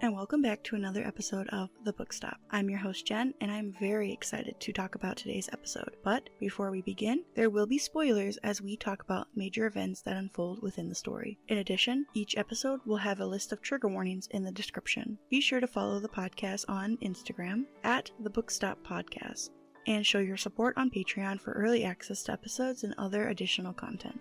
and welcome back to another episode of The Book Stop. I'm your host Jen, and I'm very excited to talk about today's episode. But before we begin, there will be spoilers as we talk about major events that unfold within the story. In addition, each episode will have a list of trigger warnings in the description. Be sure to follow the podcast on Instagram at The Book Stop Podcast, and show your support on Patreon for early access to episodes and other additional content.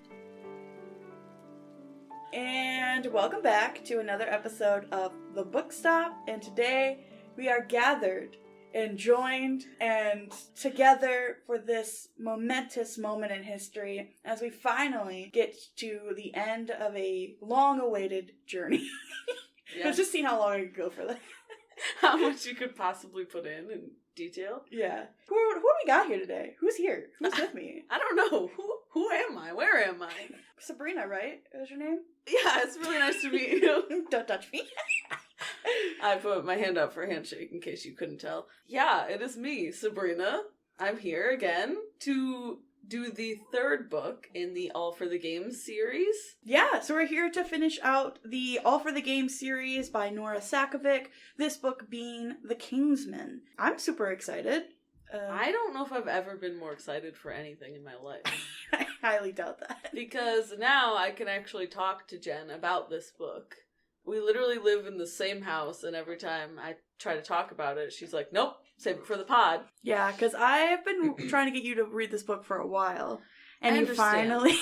And welcome back to another episode of The Book Stop, and today we are gathered and joined and together for this momentous moment in history as we finally get to the end of a long-awaited journey. Yeah. Let's just see how long I can go for that. How much you could possibly put in detail. Yeah. Who do we got here today? Who's here? Who's with me? I don't know. Who am I? Where am I? Sabrina, right? Is your name? Yeah, it's really nice to meet you. Don't touch me. I put my hand up for a handshake in case you couldn't tell. Yeah, it is me, Sabrina. I'm here again to do the third book in the All for the Games series. Yeah, so we're here to finish out the All for the Games series by Nora Sakavic, this book being The Kingsman. I'm super excited. I don't know if I've ever been more excited for anything in my life. I highly doubt that. Because now I can actually talk to Jen about this book. We literally live in the same house, and every time I try to talk about it, she's like, nope, save it for the pod. Yeah, because I've been trying to get you to read this book for a while, and you finally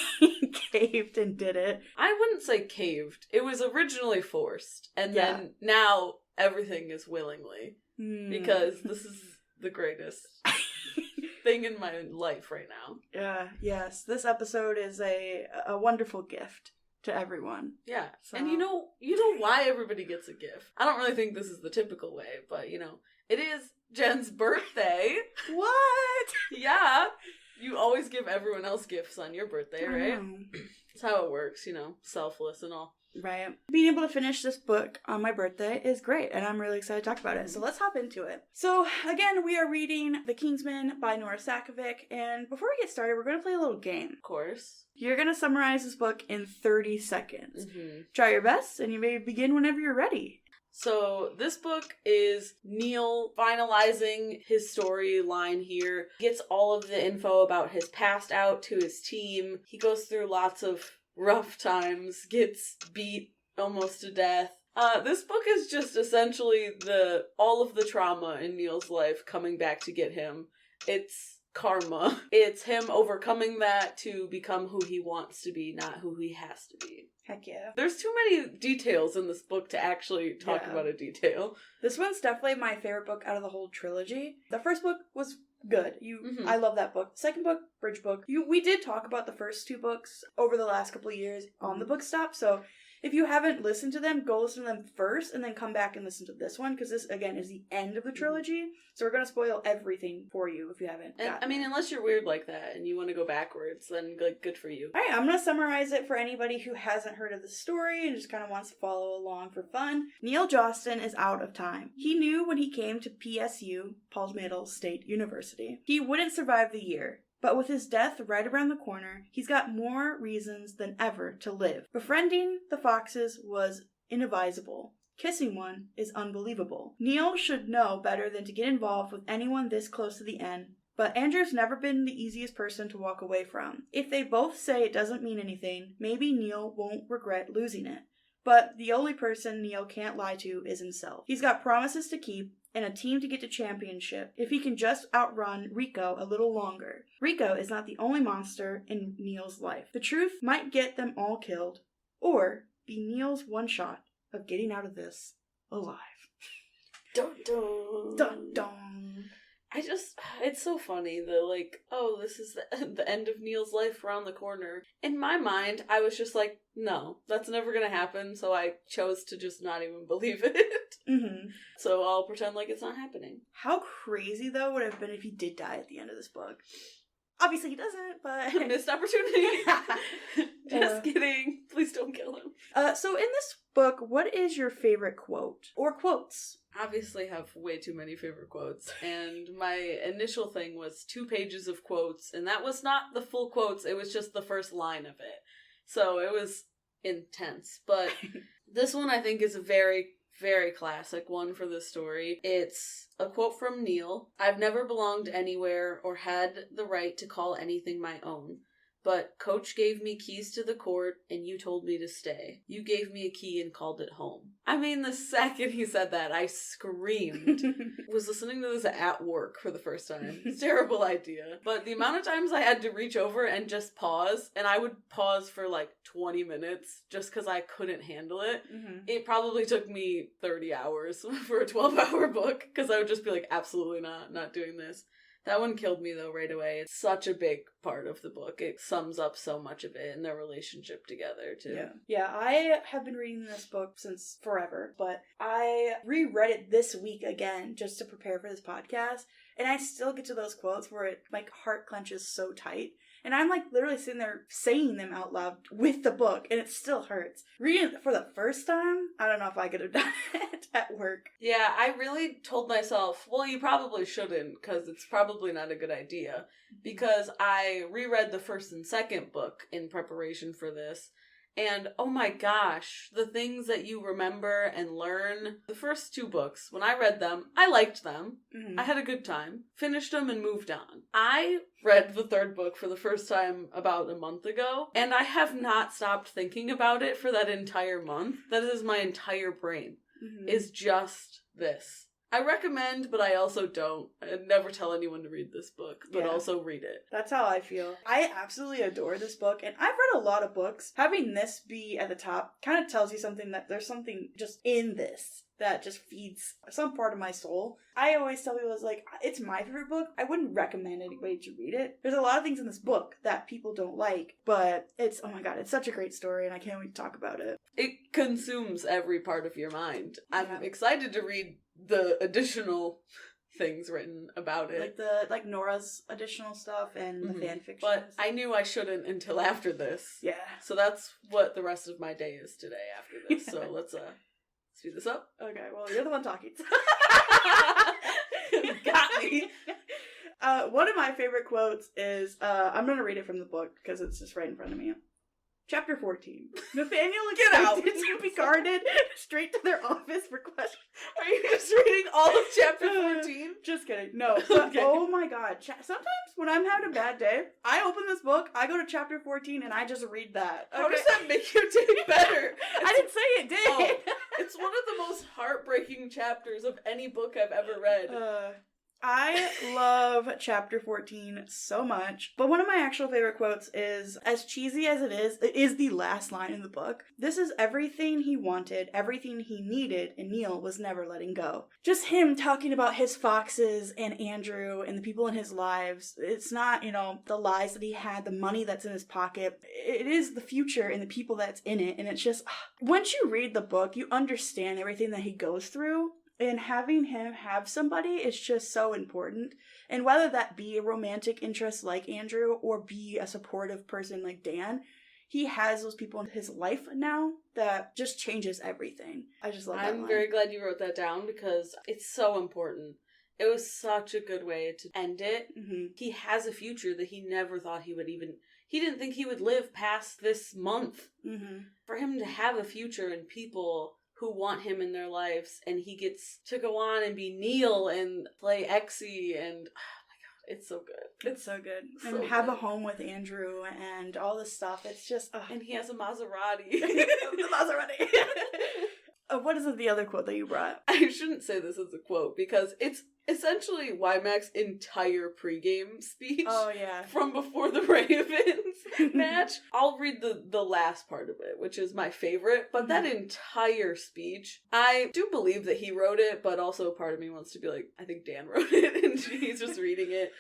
caved and did it. I wouldn't say caved. It was originally forced, and then now everything is willingly, because this is the greatest thing in my life right now. Yes, this episode is a wonderful gift to everyone. Yeah. So. And you know why everybody gets a gift. I don't really think this is the typical way, but it is Jen's birthday. What? Yeah. You always give everyone else gifts on your birthday, right? That's how it works, selfless and all. Right. Being able to finish this book on my birthday is great, and I'm really excited to talk about it. So let's hop into it. So again, we are reading The Kingsman by Nora Sakavic, and before we get started, we're going to play a little game. Of course. You're going to summarize this book in 30 seconds. Mm-hmm. Try your best, and you may begin whenever you're ready. So this book is Neil finalizing his storyline here, gets all of the info about his past out to his team. He goes through lots of rough times, gets beat almost to death. This book is just essentially all of the trauma in Neil's life coming back to get him. It's karma. It's him overcoming that to become who he wants to be, not who he has to be. Heck yeah. There's too many details in this book to actually talk about a detail. This one's definitely my favorite book out of the whole trilogy. The first book was good. I love that book. Second book, bridge book. We did talk about the first two books over the last couple of years on the Book Stop, so if you haven't listened to them, go listen to them first and then come back and listen to this one, because this, again, is the end of the trilogy, so we're going to spoil everything for you if you haven't gotten it. Unless you're weird like that and you want to go backwards, then good for you. Alright, I'm going to summarize it for anybody who hasn't heard of the story and just kind of wants to follow along for fun. Neil Jostin is out of time. He knew when he came to PSU, Paul's Middle State University, he wouldn't survive the year. But with his death right around the corner, he's got more reasons than ever to live. Befriending the foxes was inadvisable. Kissing one is unbelievable. Neil should know better than to get involved with anyone this close to the end, but Andrew's never been the easiest person to walk away from. If they both say it doesn't mean anything, maybe Neil won't regret losing it. But the only person Neil can't lie to is himself. He's got promises to keep, and a team to get to championship if he can just outrun Rico a little longer. Rico is not the only monster in Neil's life. The truth might get them all killed, or be Neil's one shot of getting out of this alive. Dun dun. Dun dun. It's so funny this is the end of Neil's life around the corner. In my mind, I was just like, no, that's never gonna happen, so I chose to just not even believe it. Mm-hmm. So I'll pretend like it's not happening. How crazy, though, would it have been if he did die at the end of this book? Obviously he doesn't, but... Missed opportunity. Just kidding. Please don't kill him. So in this book, what is your favorite quote? Or quotes? Obviously have way too many favorite quotes, and my initial thing was 2 pages of quotes, and that was not the full quotes, it was just the first line of it. So it was intense, but this one I think is a very very classic one for this story. It's a quote from Neil. "I've never belonged anywhere or had the right to call anything my own. But Coach gave me keys to the court, and you told me to stay. You gave me a key and called it home." I mean, the second he said that, I screamed. Was listening to this at work for the first time. Terrible idea. But the amount of times I had to reach over and just pause, and I would pause for like 20 minutes just because I couldn't handle it. It probably took me 30 hours for a 12-hour book because I would just be like, absolutely not doing this. That one killed me, though, right away. It's such a big part of the book. It sums up so much of it and their relationship together, too. Yeah, I have been reading this book since forever, but I reread it this week again just to prepare for this podcast, and I still get to those quotes where it, like, heart clenches so tight. And I'm, like, literally sitting there saying them out loud with the book, and it still hurts. Reading it for the first time, I don't know if I could have done it at work. Yeah, I really told myself, well, you probably shouldn't, because it's probably not a good idea. Because I reread the first and second book in preparation for this, and oh my gosh, the things that you remember and learn. The first two books, when I read them, I liked them. I had a good time. Finished them and moved on. I read the third book for the first time about a month ago, and I have not stopped thinking about it for that entire month. That is my entire brain. Is just this. I recommend, but I also don't. I'd never tell anyone to read this book, but also read it. That's how I feel. I absolutely adore this book, and I've read a lot of books. Having this be at the top kind of tells you something, that there's something just in this that just feeds some part of my soul. I always tell people, it's like, it's my favorite book. I wouldn't recommend anybody to read it. There's a lot of things in this book that people don't like, but it's, oh my god, it's such a great story, and I can't wait to talk about it. It consumes every part of your mind. I'm excited to read the additional things written about it. Like Nora's additional stuff and the fan fiction. But I knew I shouldn't until after this. Yeah. So that's what the rest of my day is today after this. So let's speed this up. Okay, well, you're the one talking. Got me. One of my favorite quotes is, I'm going to read it from the book because it's just right in front of me. Chapter 14. Nathaniel expected to be guarded straight to their office for questions. Are you just reading all of chapter 14? Just kidding. No. But, okay. Oh my god. Sometimes when I'm having a bad day, I open this book, I go to chapter 14, and I just read that. How does that make your day better? I didn't say it did. Oh, it's one of the most heartbreaking chapters of any book I've ever read. I love chapter 14 so much, but one of my actual favorite quotes is, as cheesy as it is the last line in the book. "This is everything he wanted, everything he needed, and Neil was never letting go." Just him talking about his foxes and Andrew and the people in his lives. It's not, the lies that he had, the money that's in his pocket. It is the future and the people that's in it, and it's just, once you read the book, you understand everything that he goes through. And having him have somebody is just so important. And whether that be a romantic interest like Andrew or be a supportive person like Dan, he has those people in his life now that just changes everything. I just love that line. I'm very glad you wrote that down because it's so important. It was such a good way to end it. He has a future that he never thought he would even... He didn't think he would live past this month. For him to have a future and people who want him in their lives, and he gets to go on and be Neil and play Exie, and oh my god, it's so good. It's so good. And have a home with Andrew and all this stuff. It's just... And he has a Maserati. The Maserati. What is the other quote that you brought? I shouldn't say this as a quote, because it's essentially Wymac's entire pregame speech. Oh, yeah. From before the Ravens match. I'll read the last part of it, which is my favorite, but that entire speech, I do believe that he wrote it, but also part of me wants to be like, I think Dan wrote it, and he's just reading it.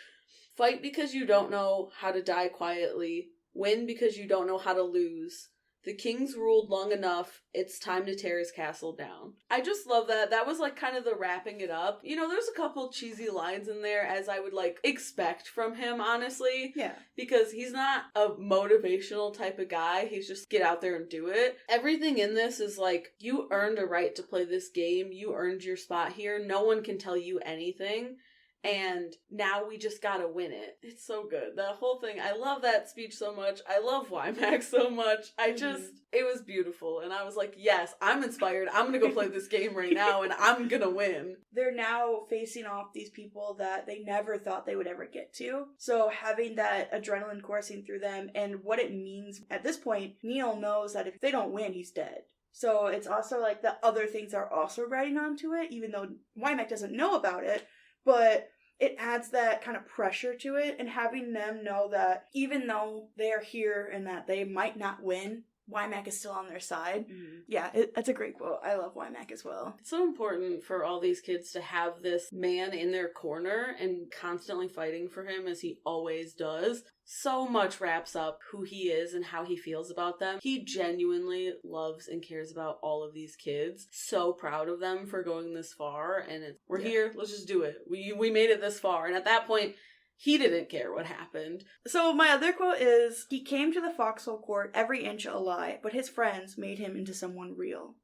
"Fight because you don't know how to die quietly. Win because you don't know how to lose. The king's ruled long enough. It's time to tear his castle down." I just love that. That was like kind of the wrapping it up. There's a couple cheesy lines in there as I would like expect from him, honestly. Yeah. Because he's not a motivational type of guy. He's just get out there and do it. Everything in this is like, you earned a right to play this game. You earned your spot here. No one can tell you anything. and now we just gotta win it. It's so good. That whole thing, I love that speech so much. I love Wymack so much. It was beautiful, and I was like, yes, I'm inspired. I'm gonna go play this game right now, and I'm gonna win. They're now facing off these people that they never thought they would ever get to. So having that adrenaline coursing through them and what it means at this point, Neil knows that if they don't win, he's dead. So it's also like the other things are also riding onto it, even though Wymack doesn't know about it, but it adds that kind of pressure to it, and having them know that even though they are here and that they might not win, Wymack is still on their side. Mm-hmm. Yeah, that's a great quote. I love Wymack as well. It's so important for all these kids to have this man in their corner and constantly fighting for him, as he always does. So much wraps up who he is and how he feels about them. He genuinely loves and cares about all of these kids. So proud of them for going this far, and we're here, let's just do it. We made it this far, and at that point, he didn't care what happened. So my other quote is, he came to the Foxhole Court every inch a lie, but his friends made him into someone real.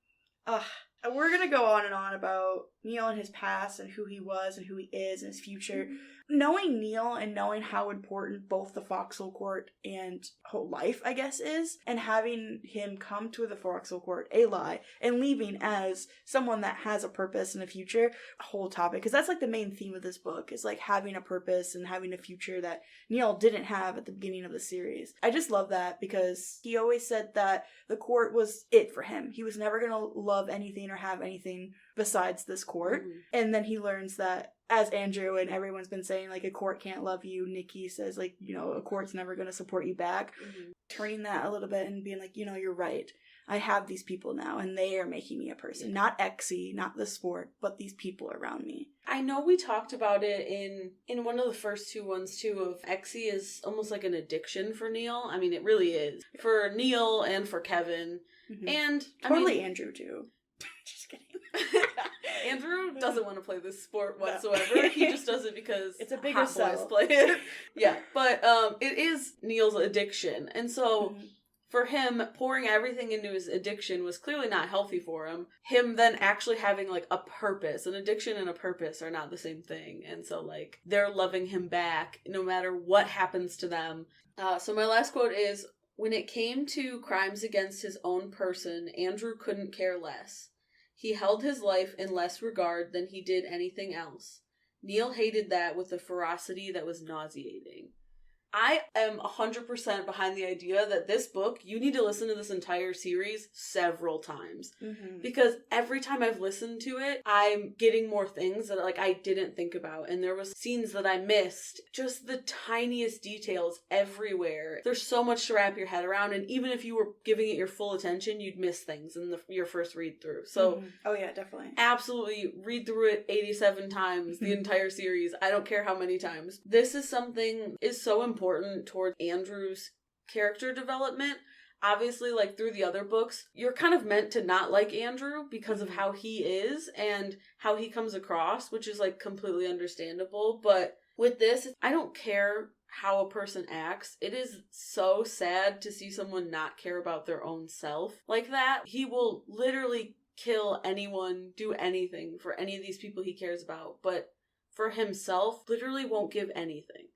We're going to go on and on about Neil and his past and who he was and who he is and his future. Knowing Neil and knowing how important both the Foxhole Court and whole life, I guess, is, and having him come to the Foxhole Court a lie and leaving as someone that has a purpose and a future, a whole topic, because that's like the main theme of this book, is like having a purpose and having a future that Neil didn't have at the beginning of the series. I just love that, because he always said that the court was it for him. He was never going to love anything or have anything besides this court. Mm-hmm. And then he learns that, as Andrew and everyone's been saying, like, a court can't love you. Nikki says, like, you know, a court's never going to support you back. Mm-hmm. Turning that a little bit and being like, you know, you're right. I have these people now, and they are making me a person. Not Exy, not the sport, but these people around me. I know we talked about it in one of the first two ones, too, of Exy is almost like an addiction for Neil. I mean, it really is. For Neil and for Kevin. Mm-hmm. And, totally Andrew, too. Just kidding. Andrew doesn't want to play this sport whatsoever. No. He just does it because it's a bigger boys play it. Yeah, but it is Neil's addiction. And so for him, pouring everything into his addiction was clearly not healthy for him. Him then actually having, like, a purpose. An addiction and a purpose are not the same thing. And so, like, they're loving him back no matter what happens to them. So my last quote is, when it came to crimes against his own person, Andrew couldn't care less. He held his life in less regard than he did anything else. Neil hated that with a ferocity that was nauseating. I am 100% behind the idea that this book, you need to listen to this entire series several times. Mm-hmm. Because every time I've listened to it, I'm getting more things that, like, I didn't think about. And there was scenes that I missed. Just the tiniest details everywhere. There's so much to wrap your head around. And even if you were giving it your full attention, you'd miss things in your first read through. So, oh yeah, definitely. Absolutely read through it 87 times, the entire series. I don't care how many times. This is something is so important towards Andrew's character development. Obviously, like, through the other books, you're kind of meant to not like Andrew because of how he is and how he comes across, which is, like, completely understandable. But with this, I don't care how a person acts. It is so sad to see someone not care about their own self like that. He will literally kill anyone, do anything for any of these people he cares about, but for himself, literally won't give anything.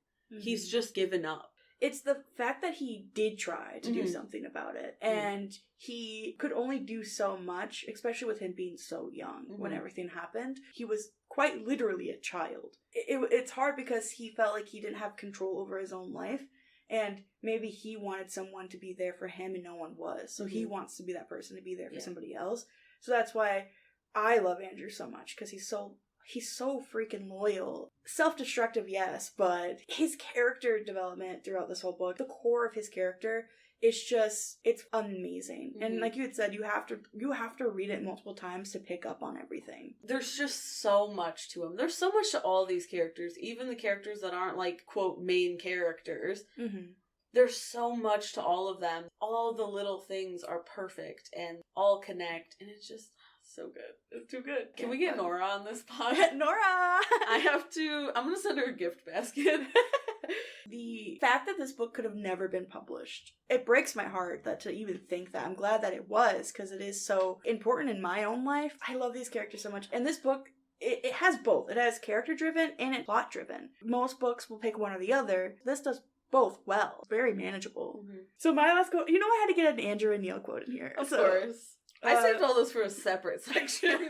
He's just given up. It's the fact that he did try to do something about it. And he could only do so much, especially with him being so young when everything happened. He was quite literally a child. It's hard because he felt like he didn't have control over his own life. And maybe he wanted someone to be there for him and no one was. So he wants to be that person, to be there for somebody else. So that's why I love Andrew so much, because he's so freaking loyal. Self-destructive, yes, but his character development throughout this whole book, the core of his character, is just, it's amazing. And like you had said, you have to read it multiple times to pick up on everything. There's just so much to him. There's so much to all these characters, even the characters that aren't, like, quote, main characters. There's so much to all of them. All the little things are perfect and all connect, and it's just so good. It's too good. Can we get Nora on this pod? Nora! I'm gonna send her a gift basket. The fact that this book could have never been published, it breaks my heart that to even think that. I'm glad that it was, because it is so important in my own life. I love these characters so much. And this book it has both. It has character-driven and it's plot-driven. Most books will pick one or the other. This does both well. It's very manageable. Mm-hmm. So my last quote, I had to get an Andrew and Neil quote in here. Of course. I saved all those for a separate section.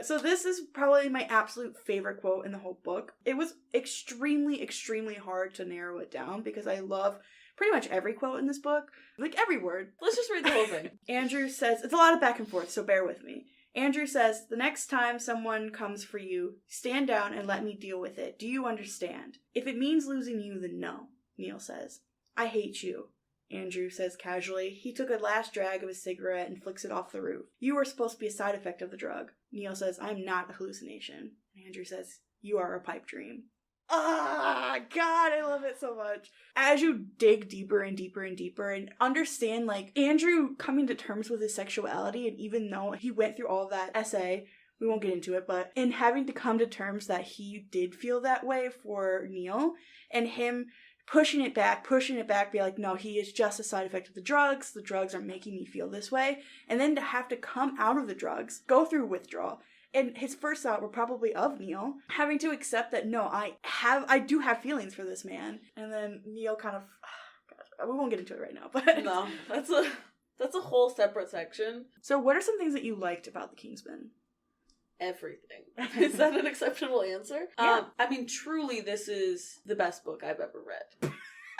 So this is probably my absolute favorite quote in the whole book. It was extremely, extremely hard to narrow it down because I love pretty much every quote in this book. Like every word. Let's just read the whole thing. Andrew says, it's a lot of back and forth, so bear with me. Andrew says, the next time someone comes for you, stand down and let me deal with it. Do you understand? If it means losing you, then no, Neil says. I hate you, Andrew says casually. He took a last drag of his cigarette and flicks it off the roof. You are supposed to be a side effect of the drug. Neil says, I'm not a hallucination. Andrew says, you are a pipe dream. Ah, God, I love it so much. As you dig deeper and deeper and deeper and understand, like, Andrew coming to terms with his sexuality, and even though he went through all that essay, we won't get into it, but in having to come to terms that he did feel that way for Neil, and him pushing it back, be like, no, he is just a side effect of the drugs are making me feel this way, and then to have to come out of the drugs, go through withdrawal. And his first thought were probably of Neil, having to accept that, no, I do have feelings for this man. And then Neil kind of, we won't get into it right now, but. No, that's a whole separate section. So what are some things that you liked about The Kingsman? Everything. Is that an acceptable answer? Yeah. I mean, truly, this is the best book I've ever read.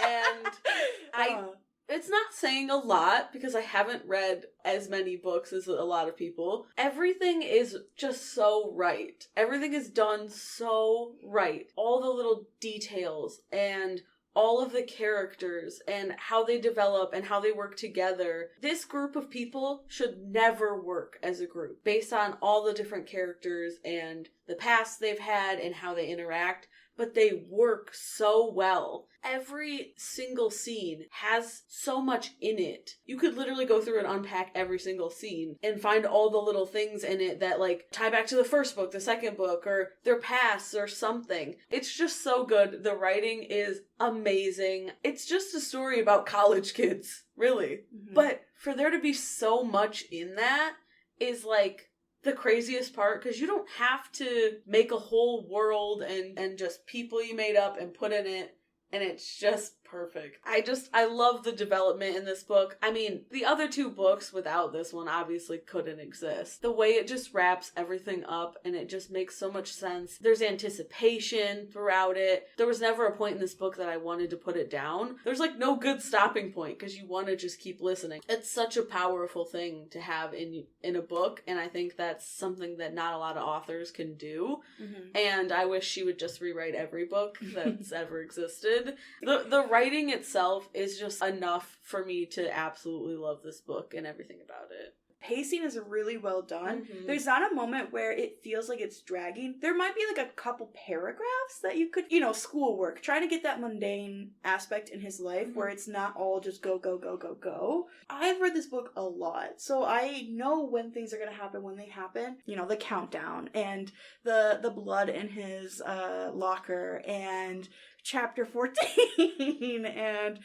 And it's not saying a lot because I haven't read as many books as a lot of people. Everything is just so right. Everything is done so right. All the little details and all of the characters and how they develop and how they work together. This group of people should never work as a group based on all the different characters and the past they've had and how they interact. But they work so well. Every single scene has so much in it. You could literally go through and unpack every single scene and find all the little things in it that like tie back to the first book, the second book, or their pasts or something. It's just so good. The writing is amazing. It's just a story about college kids, really. Mm-hmm. But for there to be so much in that is like the craziest part, because you don't have to make a whole world and just people you made up and put in it, and it's just perfect. I love the development in this book. I mean, the other two books without this one obviously couldn't exist. The way it just wraps everything up and it just makes so much sense. There's anticipation throughout it. There was never a point in this book that I wanted to put it down. There's like no good stopping point because you want to just keep listening. It's such a powerful thing to have in a book, and I think that's something that not a lot of authors can do. Mm-hmm. And I wish she would just rewrite every book that's ever existed. The writing itself is just enough for me to absolutely love this book and everything about it. Pacing is really well done. Mm-hmm. There's not a moment where it feels like it's dragging. There might be like a couple paragraphs that you could, schoolwork, trying to get that mundane aspect in his life where it's not all just go, go, go, go, go. I've read this book a lot, so I know when things are going to happen when they happen. The countdown and the blood in his locker and chapter 14 and,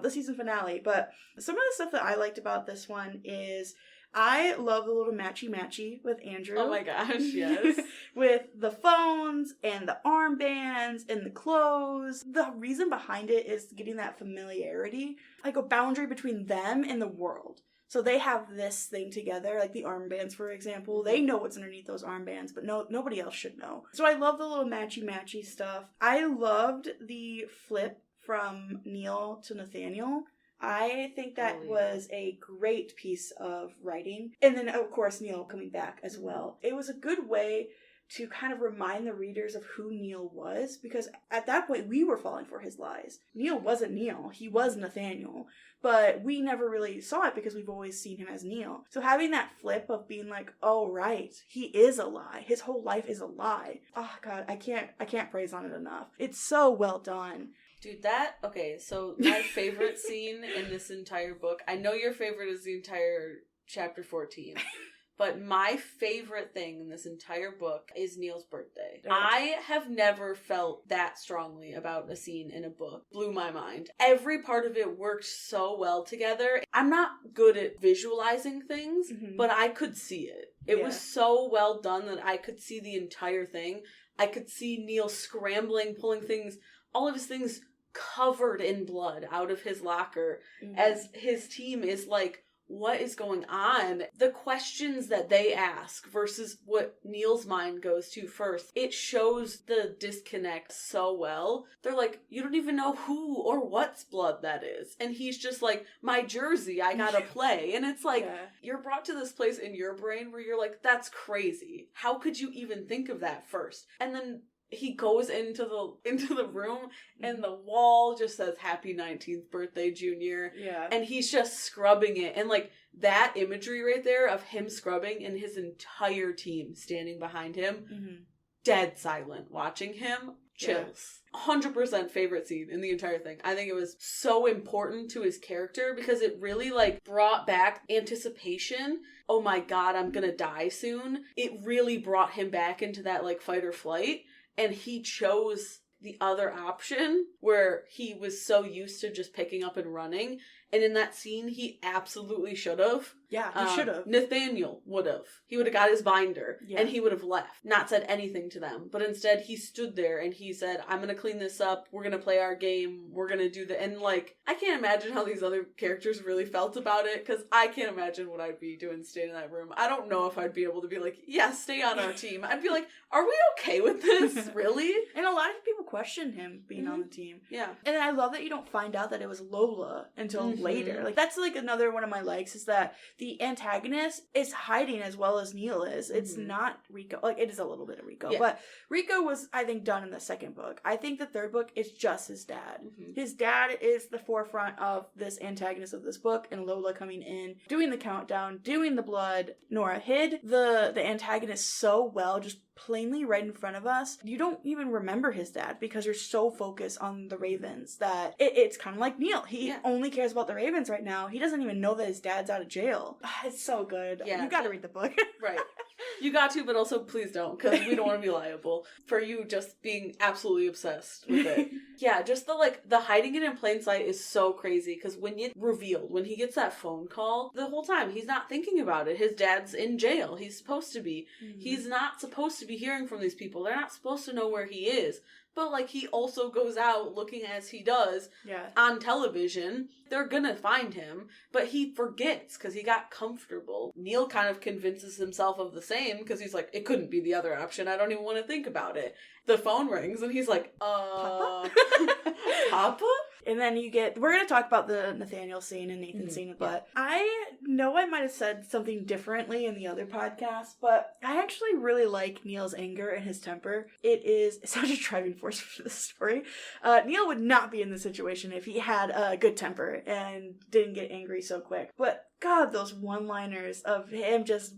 the season finale. But some of the stuff that I liked about this one is I love the little matchy with Andrew. Oh my gosh, yes. With the phones and the armbands and the clothes. The reason behind it is getting that familiarity, like a boundary between them and the world. So they have this thing together, like the armbands, for example. They know what's underneath those armbands, but nobody else should know. So I love the little matchy stuff. I loved the flip from Neil to Nathaniel. I think that was a great piece of writing. And then, of course, Neil coming back as well. It was a good way to kind of remind the readers of who Neil was, because at that point we were falling for his lies. Neil wasn't Neil, he was Nathaniel, but we never really saw it because we've always seen him as Neil. So having that flip of being like, oh right, he is a lie, his whole life is a lie. Oh God, I can't praise on it enough. It's so well done. Dude, so my favorite scene in this entire book, I know your favorite is the entire chapter 14. But my favorite thing in this entire book is Neil's birthday. Okay. I have never felt that strongly about a scene in a book. Blew my mind. Every part of it worked so well together. I'm not good at visualizing things, but I could see it. It was so well done that I could see the entire thing. I could see Neil scrambling, pulling things, all of his things covered in blood out of his locker as his team is like, what is going on? The questions that they ask versus what Neil's mind goes to first, it shows the disconnect so well. They're like, you don't even know who or what's blood that is. And he's just like, my jersey, I gotta play. And it's like, you're brought to this place in your brain where you're like, that's crazy. How could you even think of that first? And then he goes into the room and the wall just says happy 19th birthday, Junior. Yeah. And he's just scrubbing it. And like that imagery right there of him scrubbing and his entire team standing behind him, dead silent, watching him, chills. 100% favorite scene in the entire thing. I think it was so important to his character because it really like brought back anticipation. Oh my God, I'm gonna die soon. It really brought him back into that like fight or flight. And he chose the other option where he was so used to just picking up and running. And in that scene, he absolutely should have. Yeah, he should have. Nathaniel would have. He would have got his binder and he would have left. Not said anything to them. But instead, he stood there and he said, I'm going to clean this up. We're going to play our game. We're going to do the... And like, I can't imagine how these other characters really felt about it because I can't imagine what I'd be doing staying in that room. I don't know if I'd be able to be like, yeah, stay on our team. I'd be like, are we okay with this? Really? And a lot of people question him being on the team. Yeah. And I love that you don't find out that it was Lola until later. Like, that's like another one of my likes is that the antagonist is hiding as well as Neil is. It's not Rico. Like, it is a little bit of Rico. But Rico was, I think, done in the second book. I think the third book is just his dad. His dad is the forefront of this antagonist of this book, and Lola coming in, doing the countdown, doing the blood. Nora hid the antagonist so well, just plainly right in front of us. You don't even remember his dad because you're so focused on the Ravens that it's kind of like Neil. He only cares about the Ravens right now. He doesn't even know that his dad's out of jail. It's so good. Yeah. You gotta read the book. Right. You got to, but also please don't, because we don't want to be liable for you just being absolutely obsessed with it. Yeah, just the hiding it in plain sight is so crazy, because when he gets that phone call, the whole time, he's not thinking about it. His dad's in jail. He's supposed to be. He's not supposed to be hearing from these people. They're not supposed to know where he is. But, like, he also goes out looking as he does on television. They're gonna find him, but he forgets because he got comfortable. Neil kind of convinces himself of the same because he's like, it couldn't be the other option. I don't even want to think about it. The phone rings and he's like, Papa? Papa? And then we're going to talk about the Nathaniel scene and Nathan scene, but I know I might have said something differently in the other podcast, but I actually really like Neil's anger and his temper. It's such a driving force for this story. Neil would not be in this situation if he had a good temper and didn't get angry so quick. But God, those one-liners of him just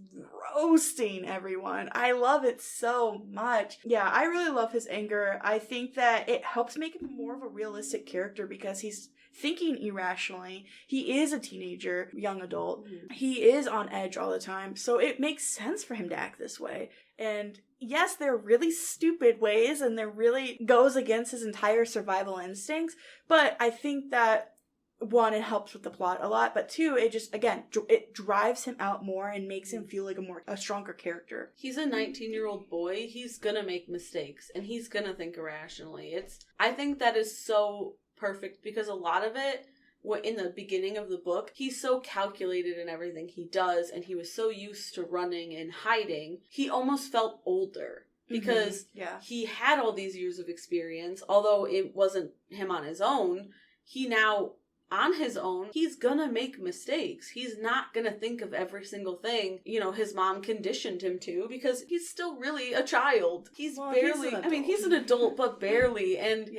roasting everyone. I love it so much. Yeah, I really love his anger. I think that it helps make him more of a realistic character because he's thinking irrationally. He is a teenager, young adult. He is on edge all the time. So it makes sense for him to act this way. And yes, they're really stupid ways and they're really goes against his entire survival instincts. But I think that one, it helps with the plot a lot, but two, it just, again, it drives him out more and makes him feel like a stronger character. He's a 19-year-old boy. He's gonna make mistakes, and he's gonna think irrationally. I think that is so perfect, because a lot of it, in the beginning of the book, he's so calculated in everything he does, and he was so used to running and hiding, he almost felt older. Because he had all these years of experience, although it wasn't him on his own, he now... on his own, he's gonna make mistakes. He's not gonna think of every single thing, his mom conditioned him to, because he's still really a child. He's an adult, but barely. And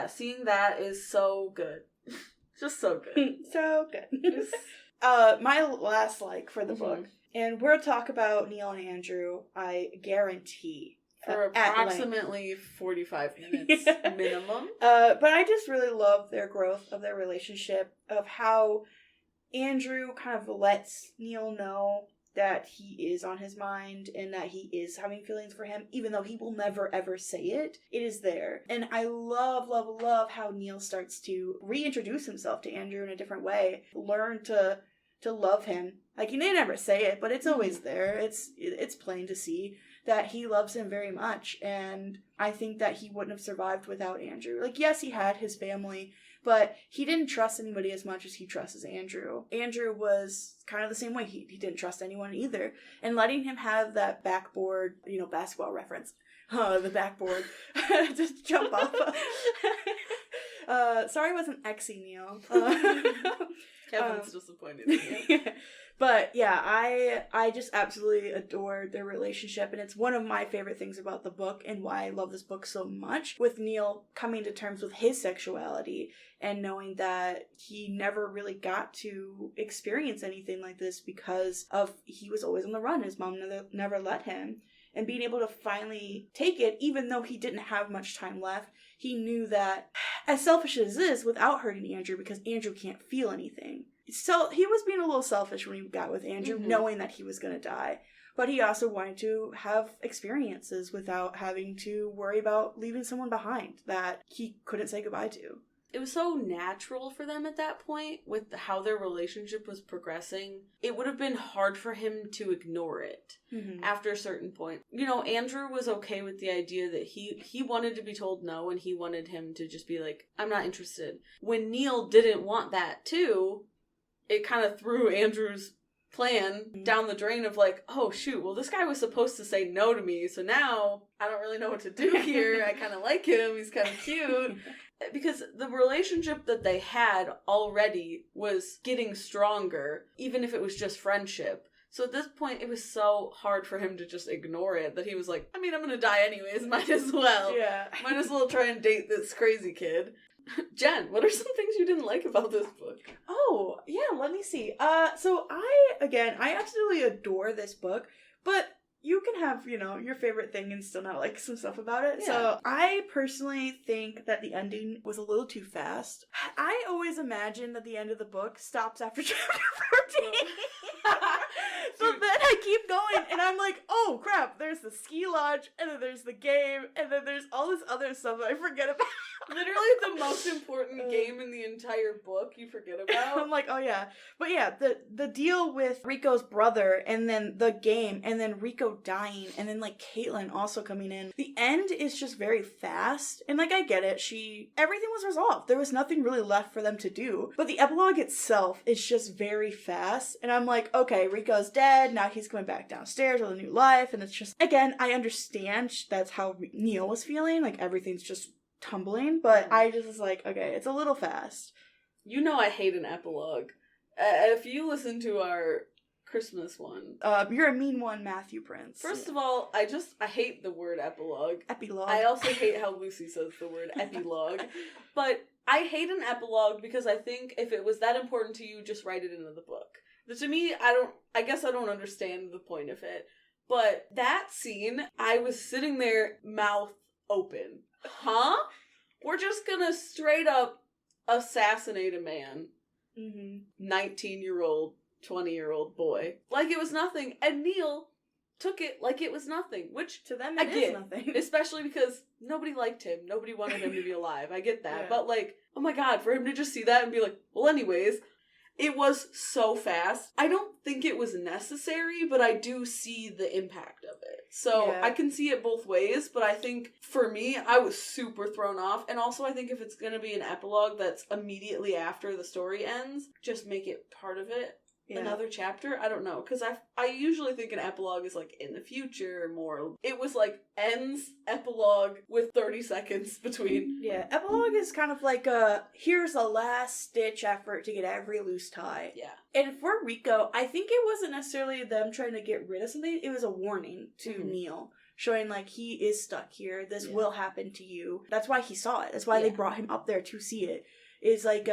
seeing that is so good. Just so good. So good. My last like for the book, and we'll talk about Neil and Andrew, I guarantee. For approximately 45 minutes minimum. But I just really love their growth of their relationship, of how Andrew kind of lets Neil know that he is on his mind and that he is having feelings for him, even though he will never ever say it. It is there. And I love, love, love how Neil starts to reintroduce himself to Andrew in a different way. Learn to love him. Like, he may never say it, but it's always there. It's plain to see that he loves him very much. And I think that he wouldn't have survived without Andrew. Like, yes, he had his family, but he didn't trust anybody as much as he trusts Andrew. Andrew was kind of the same way. He didn't trust anyone either. And letting him have that backboard, basketball reference. The backboard. Just jump off. Sorry I wasn't X-y, Neil. Kevin's disappointed in you. But yeah, I just absolutely adore their relationship, and it's one of my favorite things about the book and why I love this book so much, with Neil coming to terms with his sexuality and knowing that he never really got to experience anything like this because he was always on the run. His mom never let him. And being able to finally take it, even though he didn't have much time left, he knew that, as selfish as it is, without hurting Andrew, because Andrew can't feel anything. So he was being a little selfish when he got with Andrew, knowing that he was going to die. But he also wanted to have experiences without having to worry about leaving someone behind that he couldn't say goodbye to. It was so natural for them at that point with how their relationship was progressing. It would have been hard for him to ignore it after a certain point. Andrew was okay with the idea that he wanted to be told no, and he wanted him to just be like, I'm not interested. When Neil didn't want that too, it kind of threw Andrew's plan down the drain of like, oh shoot, well this guy was supposed to say no to me, so now I don't really know what to do here. I kind of like him, he's kind of cute. Because the relationship that they had already was getting stronger, even if it was just friendship. So at this point, it was so hard for him to just ignore it that he was like, I mean, I'm gonna die anyways, might as well. Yeah. Might as well try and date this crazy kid. Jen, what are some things you didn't like about this book? Oh, yeah, let me see. So I absolutely adore this book, but you can have, your favorite thing and still not like some stuff about it. Yeah. So I personally think that the ending was a little too fast. I always imagine that the end of the book stops after chapter 14. So then I keep going and I'm like, oh crap, there's the ski lodge and then there's the game and then there's all this other stuff that I forget about. Literally the most important game in the entire book you forget about. I'm like, oh yeah. But yeah, the deal with Rico's brother and then the game and then Rico dying and then like Caitlin also coming in. The end is just very fast. And like, I get it. Everything was resolved. There was nothing really left for them to do. But the epilogue itself is just very fast. And I'm like, okay, Rico's dead. Now he's going back downstairs with a new life. And it's just, again, I understand that's how Neil was feeling. Like everything's just tumbling, but I just was like, okay, it's a little fast. I hate an epilogue. If you listen to our Christmas one, you're a mean one, Matthew Prince. First of all, I hate the word epilogue. Epilogue. I also hate how Lucy says the word epilogue. But I hate an epilogue because I think if it was that important to you, just write it into the book. But to me, I guess I don't understand the point of it. But that scene, I was sitting there, mouth open. Huh? We're just gonna straight up assassinate a man. 19-year-old, 20-year-old boy. Like it was nothing. And Neil took it like it was nothing. Which, to them, it is nothing. Especially because nobody liked him. Nobody wanted him to be alive. I get that. Yeah. But like, oh my god, for him to just see that and be like, well anyways... It was so fast. I don't think it was necessary, but I do see the impact of it. So I can see it both ways, but I think for me, I was super thrown off. And also I think if it's going to be an epilogue that's immediately after the story ends, just make it part of it. Yeah. Another chapter? I don't know. Because I usually think an epilogue is like in the future more. It was like ends, epilogue with 30 seconds between. Yeah, epilogue is kind of like here's a last ditch effort to get every loose tie. Yeah. And for Rico, I think it wasn't necessarily them trying to get rid of something. It was a warning to Neil. Showing like he is stuck here. This will happen to you. That's why he saw it. That's why they brought him up there to see it. It's like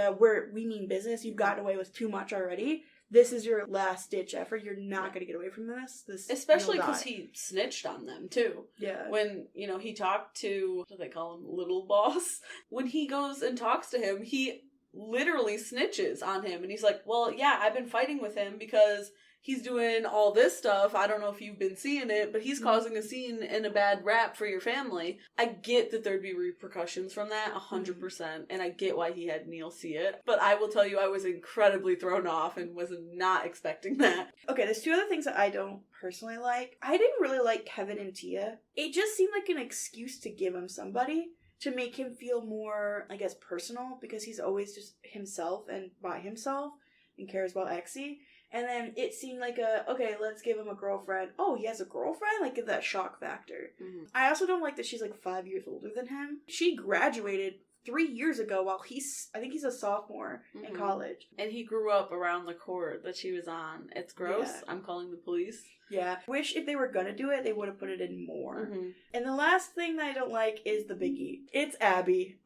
we mean business. You've gotten away with too much already. This is your last-ditch effort. You're not going to get away from this. Especially because he snitched on them, too. Yeah. When, he talked to, what do they call him, Little Boss? When he goes and talks to him, he literally snitches on him. And he's like, well, yeah, I've been fighting with him because he's doing all this stuff. I don't know if you've been seeing it, but he's causing a scene and a bad rap for your family. I get that there'd be repercussions from that, 100%, and I get why he had Neil see it. But I will tell you, I was incredibly thrown off and was not expecting that. Okay, there's two other things that I don't personally like. I didn't really like Kevin and Tia. It just seemed like an excuse to give him somebody to make him feel more, I guess, personal, because he's always just himself and by himself and cares about Exie. And then it seemed like okay, let's give him a girlfriend. Oh, he has a girlfriend? Like, give that shock factor. Mm-hmm. I also don't like that she's like 5 years older than him. She graduated 3 years ago while I think he's a sophomore in college. And he grew up around the court that she was on. It's gross. Yeah. I'm calling the police. Yeah. Wish if they were gonna do it, they would have put it in more. Mm-hmm. And the last thing that I don't like is the biggie. It's Abby.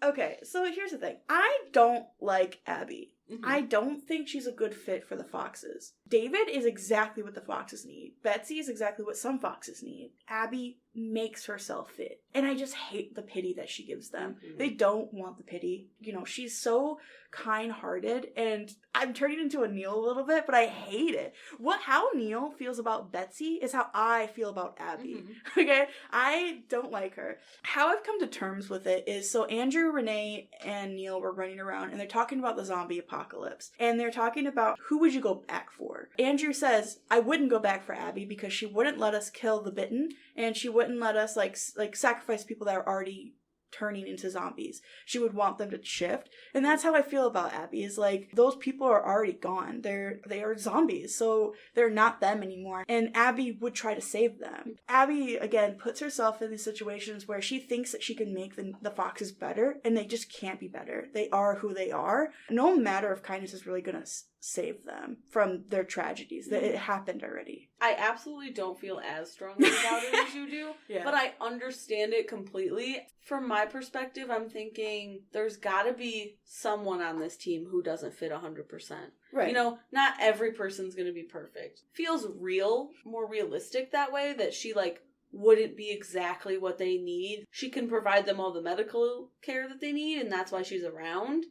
Okay, so here's the thing. I don't like Abby. Mm-hmm. I don't think she's a good fit for the Foxes. David is exactly what the Foxes need. Betsy is exactly what some Foxes need. Abby makes herself fit. And I just hate the pity that she gives them. Mm-hmm. They don't want the pity. You know, she's so kind-hearted, and I'm turning into a Neil a little bit, but I hate it. How Neil feels about Betsy is how I feel about Abby. Mm-hmm. Okay? I don't like her. How I've come to terms with it is, so Andrew, Renee, and Neil were running around, and they're talking about the zombie apocalypse. And they're talking about, who would you go back for? Andrew says, I wouldn't go back for Abby because she wouldn't let us kill the bitten, and she wouldn't let us, like sacrifice people that are already turning into zombies. She would want them to shift. And that's how I feel about Abby, is like, those people are already gone. They are zombies, so they're not them anymore. And Abby would try to save them. Abby, again, puts herself in these situations where she thinks that she can make the Foxes better, and they just can't be better. They are who they are. No matter of kindness is really gonna save them from their tragedies. That it happened already. I absolutely don't feel as strongly about it as you do, yeah. But I understand it completely. From my perspective, I'm thinking there's gotta be someone on this team who doesn't fit 100%. Right. You know, not every person's gonna be perfect. Feels real, more realistic that way, that she, like, wouldn't be exactly what they need. She can provide them all the medical care that they need, and that's why she's around.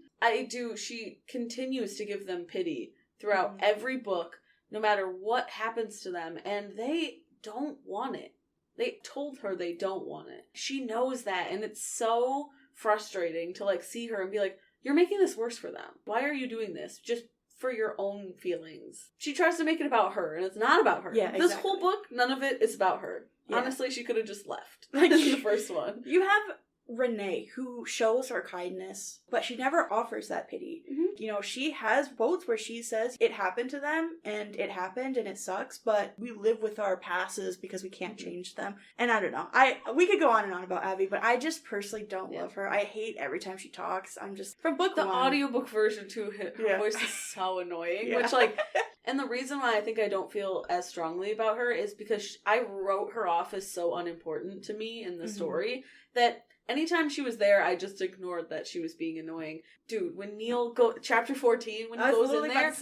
She continues to give them pity throughout every book, no matter what happens to them, and they don't want it. They told her they don't want it. She knows that, and it's so frustrating to, like, see her and be like, you're making this worse for them. Why are you doing this? Just for your own feelings. She tries to make it about her, and it's not about her. Yeah, exactly. This whole book, none of it is about her. Yeah. Honestly, she could have just left. Like in the first one. You have Renee, who shows her kindness, but she never offers that pity. Mm-hmm. You know, she has quotes where she says it happened to them, and it happened, and it sucks, but we live with our passes because we can't change them. And I don't know. We could go on and on about Abby, but I just personally don't love her. I hate every time she talks. I'm just, from book one. The audiobook version, too, her voice is so annoying, which, like, and the reason why I think I don't feel as strongly about her is because I wrote her off as so unimportant to me in the story that anytime she was there, I just ignored that she was being annoying. Dude, when Neil chapter 14, when he goes in there,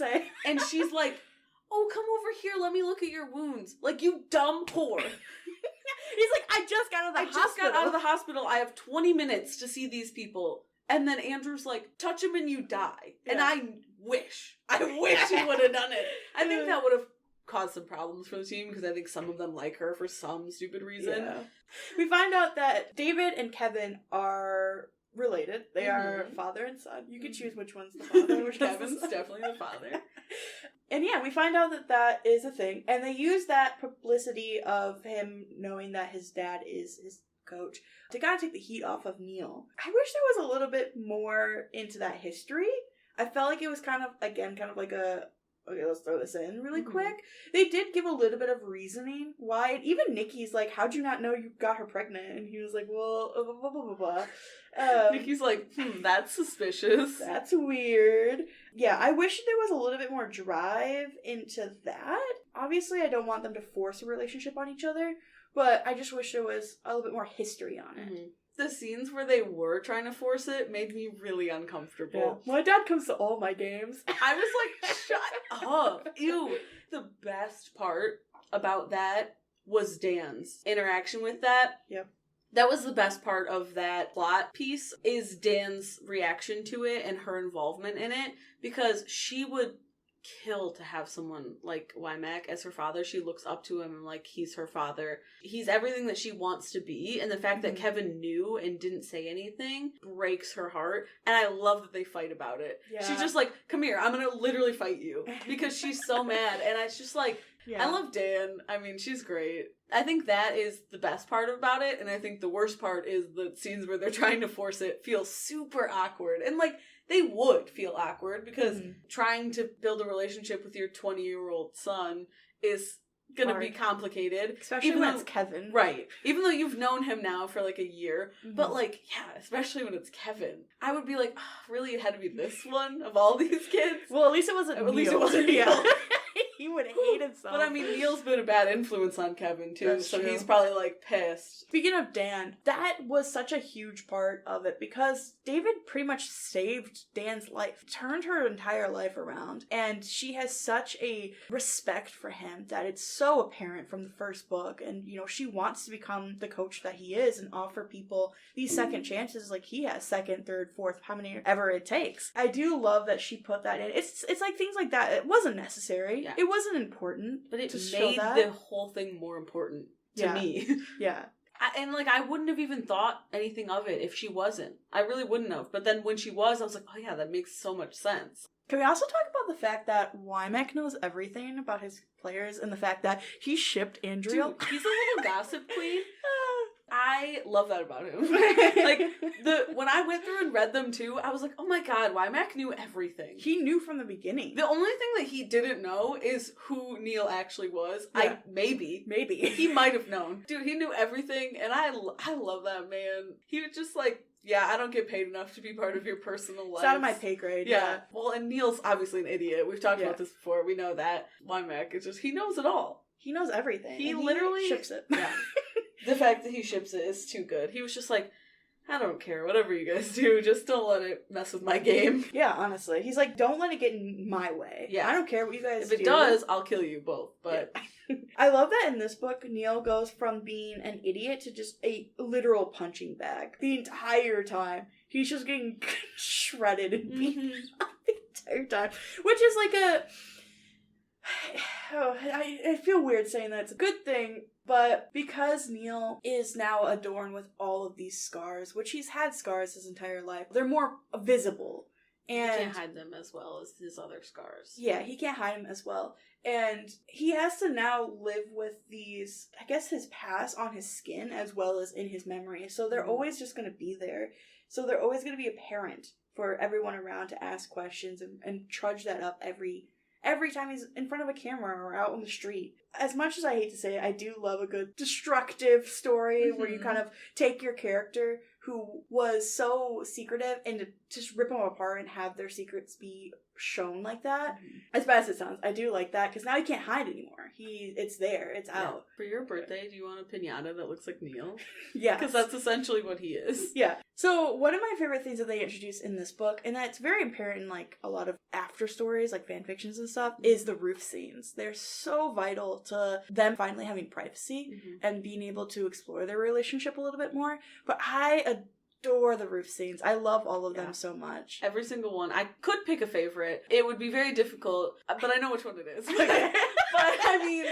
and she's like, oh, come over here, let me look at your wounds. Like, you dumb whore. He's like, I just got out of the hospital. I have 20 minutes to see these people. And then Andrew's like, touch him and you die. Yeah. And I wish he would have done it. I think that would have caused some problems for the team, because I think some of them like her for some stupid reason. Yeah. We find out that David and Kevin are related. They are father and son. You can choose which one's the father and which Kevin's definitely the father. And yeah, we find out that is a thing. And they use that publicity of him knowing that his dad is his coach to kind of take the heat off of Neil. I wish there was a little bit more into that history. I felt like it was kind of like okay, let's throw this in really quick. They did give a little bit of reasoning why. Even Nikki's like, how'd you not know you got her pregnant? And he was like, well, blah, blah, blah, blah. Nikki's like, that's suspicious. That's weird. Yeah, I wish there was a little bit more drive into that. Obviously, I don't want them to force a relationship on each other, but I just wish there was a little bit more history on it. Mm-hmm. The scenes where they were trying to force it made me really uncomfortable. Yeah. My dad comes to all my games. I was like, shut up. Ew. The best part about that was Dan's interaction with that. Yep. That was the best part of that plot piece, is Dan's reaction to it and her involvement in it, because she would kill to have someone like Wymack as her father. She looks up to him and like he's her father. He's everything that she wants to be, and the fact that Kevin knew and didn't say anything breaks her heart. And I love that they fight about it. Yeah. She's just like, come here, I'm gonna literally fight you, because she's so mad. And it's just like, I love Dan. I mean, she's great. I think that is the best part about it, and I think the worst part is the scenes where they're trying to force it feel super awkward. And like, they would feel awkward because trying to build a relationship with your 20-year-old son is gonna be complicated. Especially when it's Kevin. Right. Even though you've known him now for like a year. But like, yeah, especially when it's Kevin. I would be like, oh, really, it had to be this one of all these kids? Well, at least it wasn't Neil. At least it wasn't Neil. He would hate himself. But I mean, Neil's been a bad influence on Kevin too, That's so true. he's probably like pissed. Speaking of Dan, that was such a huge part of it because David pretty much saved Dan's life, turned her entire life around, and she has such a respect for him that it's so apparent from the first book. And you know, she wants to become the coach that he is and offer people these second chances like he has, second, third, fourth, how many ever it takes. I do love that she put that in. It's like things like that. It wasn't necessary. Yeah. It wasn't important, but it to made show that. the whole thing more important to me. Yeah. And like, I wouldn't have even thought anything of it if she wasn't. I really wouldn't have. But then when she was, I was like, oh yeah, that makes so much sense. Can we also talk about the fact that Wymack knows everything about his players and the fact that he shipped Andriel? Dude, he's a little gossip queen. I love that about him. Like, when I went through and read them too, I was like, oh my god, Wymack knew everything. He knew from the beginning. The only thing that he didn't know is who Neil actually was. Yeah. Maybe. He might have known. Dude, he knew everything, and I love that man. He was just like, yeah, I don't get paid enough to be part of your personal life. It's out of my pay grade. Yeah. Well, and Neil's obviously an idiot. We've talked about this before. We know that. Wymack, it's just, he knows it all. He knows everything. He literally ships it. Yeah. The fact that he ships it is too good. He was just like, I don't care, whatever you guys do, just don't let it mess with my game. Yeah, honestly. He's like, don't let it get in my way. Yeah. I don't care what you guys do. If it does, I'll kill you both, but... Yeah. I love that in this book, Neil goes from being an idiot to just a literal punching bag. The entire time. He's just getting shredded and beaten up the entire time. Which is like a... Oh, I feel weird saying that. It's a good thing, but because Neil is now adorned with all of these scars, which he's had scars his entire life, they're more visible. And he can't hide them as well as his other scars. Yeah, he can't hide them as well. And he has to now live with these, I guess, his past on his skin as well as in his memory. So they're always just going to be there. So they're always going to be apparent for everyone around to ask questions and trudge that up every time he's in front of a camera or out on the street. As much as I hate to say it, I do love a good destructive story where you kind of take your character who was so secretive and to just rip them apart and have their secrets be shown like that. As bad as it sounds, I do like that because now he can't hide anymore. It's there. It's out. For your birthday, do you want a piñata that looks like Neil? Yeah. Because that's essentially what he is. Yeah. So one of my favorite things that they introduce in this book, and that's very apparent in like a lot of after stories, like fan fictions and stuff, is the roof scenes. They're so vital to them finally having privacy and being able to explore their relationship a little bit more. But I adore the roof scenes. I love all of them so much. Every single one. I could pick a favorite. It would be very difficult, but I know which one it is. But I mean,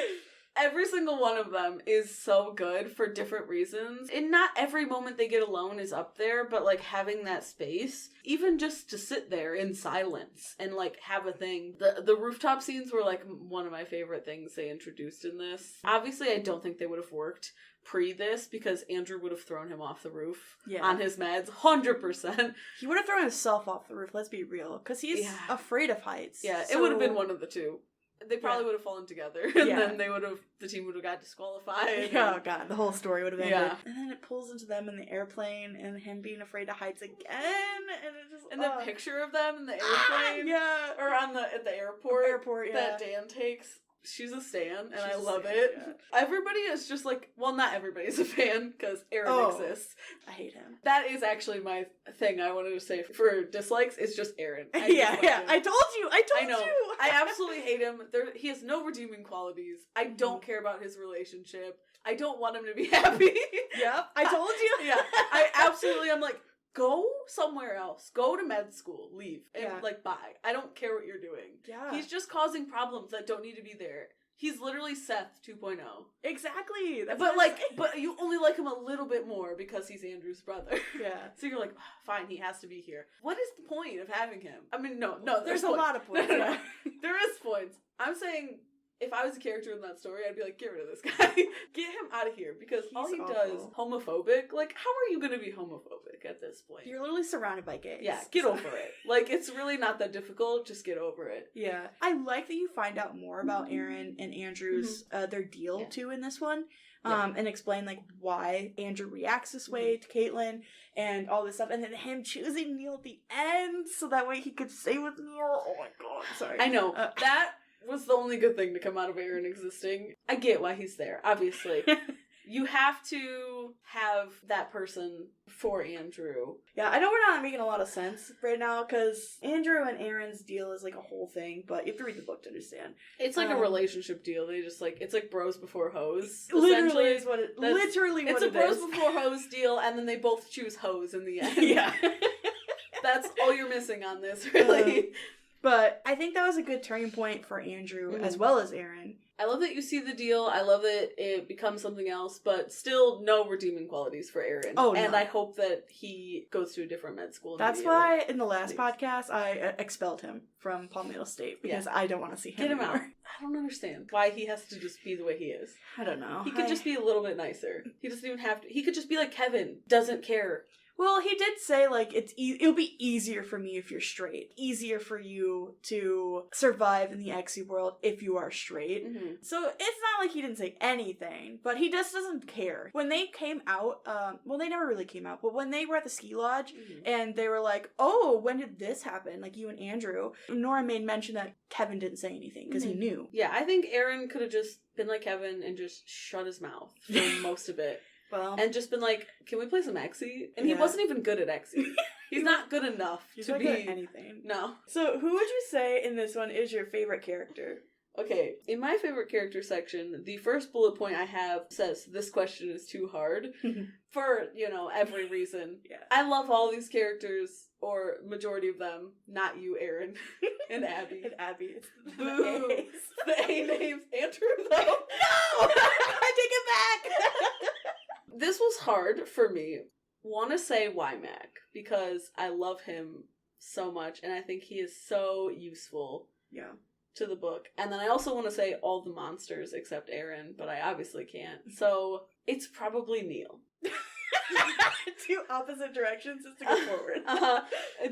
every single one of them is so good for different reasons. And not every moment they get alone is up there, but like having that space, even just to sit there in silence and like have a thing. The rooftop scenes were like one of my favorite things they introduced in this. Obviously, I don't think they would have worked pre this because Andrew would have thrown him off the roof on his meds 100%. He would have thrown himself off the roof, let's be real, because he's afraid of heights. Yeah, so... it would have been one of the two. They probably would have fallen together, and then the team would have got disqualified. Oh god, the whole story would have ended. Yeah. And then it pulls into them in the airplane, and him being afraid of heights again, and it just... And the picture of them in the airplane, or at the airport, that Dan takes. She's a stan, and I love it. Yeah. Everybody is just like, well, not everybody's a fan, because Aaron exists. I hate him. That is actually my thing I wanted to say for dislikes, is just Aaron. I told you! I know. I absolutely hate him. He has no redeeming qualities. I don't care about his relationship. I don't want him to be happy. Yep, I told you. Yeah, I absolutely am like, go somewhere else. Go to med school. Leave. And, Yeah. like, bye. I don't care what you're doing. Yeah. He's just causing problems that don't need to be there. He's literally Seth 2.0. Exactly. That's But, what I'm like, saying. but you only like him a little bit more because he's Andrew's brother. Yeah. So you're like, fine, he has to be here. What is the point of having him? I mean, no, There's a points. lot of points. No. Yeah. There is points. I'm saying, if I was a character in that story, I'd be like, get rid of this guy. Get him out of here. Because all he He's does, awful. homophobic. Like, how are you going to be homophobic at this point? You're literally surrounded by gays. Yeah, get over it. Like, it's really not that difficult. Just get over it. Yeah. I like that you find out more about Aaron and Andrew's, their deal, too, in this one. And explain, like, why Andrew reacts this way to Caitlin and all this stuff. And then him choosing Neil at the end so that way he could stay with Neil. Oh, my God. Sorry. I know. That was the only good thing to come out of Aaron existing. I get why he's there, obviously. You have to have that person for Andrew. Yeah, I know we're not making a lot of sense right now because Andrew and Aaron's deal is like a whole thing, but you have to read the book to understand. It's like a relationship deal. They just like, it's like bros before hoes. Literally essentially. is what it literally what It's a it bros is. before hoes deal, and then they both choose hoes in the end. Yeah. That's all you're missing on this, really. But I think that was a good turning point for Andrew as well as Aaron. I love that you see the deal. I love that it becomes something else, but still no redeeming qualities for Aaron. Oh, no. And I hope that he goes to a different med school. That's why in the last podcast I expelled him from Palmetto State because I don't want to see him Get him anymore. out. I don't understand why he has to just be the way he is. I don't know. He could just be a little bit nicer. He doesn't even have to. He could just be like Kevin. Doesn't care. Well, he did say, like, it'll be easier for me if you're straight. Easier for you to survive in the XE world if you are straight. Mm-hmm. So it's not like he didn't say anything, but he just doesn't care. When they came out, well, they never really came out, but when they were at the ski lodge and they were like, oh, when did this happen? Like, you and Andrew. Nora made mention that Kevin didn't say anything because he knew. Yeah, I think Aaron could have just been like Kevin and just shut his mouth for most of it. Well, And just been like, can we play some XE? And he Yeah. wasn't even good at XE. He's not good enough he's to not be good at anything. No. So who would you say in this one is your favorite character? Okay, in my favorite character section, the first bullet point I have says, this question is too hard. For, every reason. Yeah. I love all these characters, or majority of them. Not you, Aaron. And Abby. And Abby. It's Boo! the A's. The A name's Andrew, though. No! I take it back! This was hard for me. Want to say Wymac, because I love him so much, and I think he is so useful. Yeah. To the book. And then I also want to say all the monsters except Aaron, but I obviously can't. So it's probably Neil. Two opposite directions just to go forward.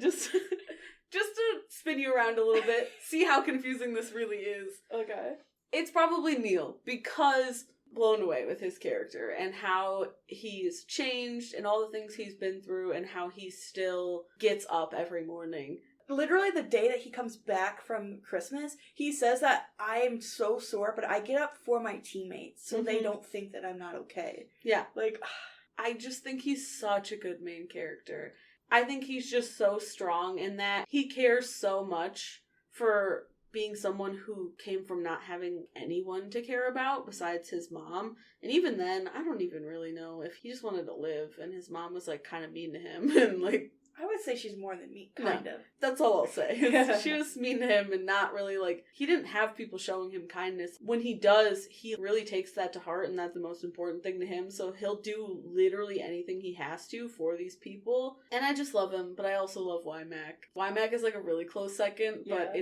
Just to spin you around a little bit, see how confusing this really is. Okay. It's probably Neil, because blown away with his character and how he's changed and all the things he's been through and how he still gets up every morning. Literally the day that he comes back from Christmas, he says that I'm so sore, but I get up for my teammates so they don't think that I'm not okay. Yeah. Like, I just think he's such a good main character. I think he's just so strong in that he cares so much for being someone who came from not having anyone to care about besides his mom. And even then, I don't even really know if he just wanted to live and his mom was like kind of mean to him and like, I would say she's more than me, kind of. That's all I'll say. She was mean to him and not really like, he didn't have people showing him kindness. When he does, he really takes that to heart and that's the most important thing to him. So he'll do literally anything he has to for these people. And I just love him, but I also love Wymac. Wymac is like a really close second, but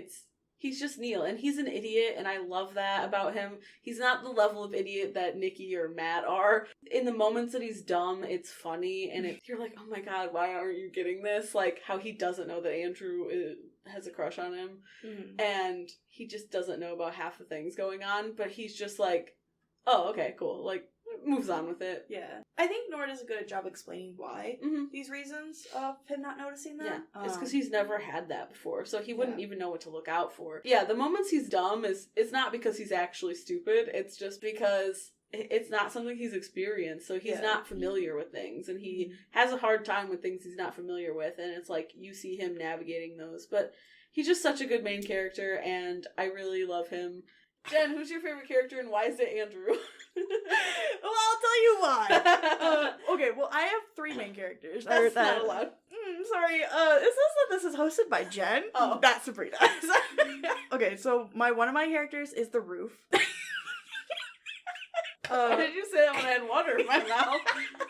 he's just Neil, and he's an idiot, and I love that about him. He's not the level of idiot that Nikki or Matt are. In the moments that he's dumb, it's funny, and you're like, oh my god, why aren't you getting this? Like, how he doesn't know that Andrew has a crush on him, and he just doesn't know about half the things going on, but he's just like, oh, okay, cool, like, moves on with it. Yeah. I think Nora does a good job explaining why these reasons of him not noticing that. Yeah, it's because he's never had that before, so he wouldn't even know what to look out for. Yeah, the moments he's dumb it's not because he's actually stupid, it's just because it's not something he's experienced, so he's not familiar with things, and he has a hard time with things he's not familiar with, and it's like, you see him navigating those, but he's just such a good main character, and I really love him. Jen, who's your favorite character and why is it Andrew? Well, I'll tell you why. Okay, well, I have 3 main characters. That's not allowed. Sorry, it says that this is hosted by Jen. Oh. That's Sabrina. Okay, so one of my characters is the roof. Why did you say that when I had water in my mouth?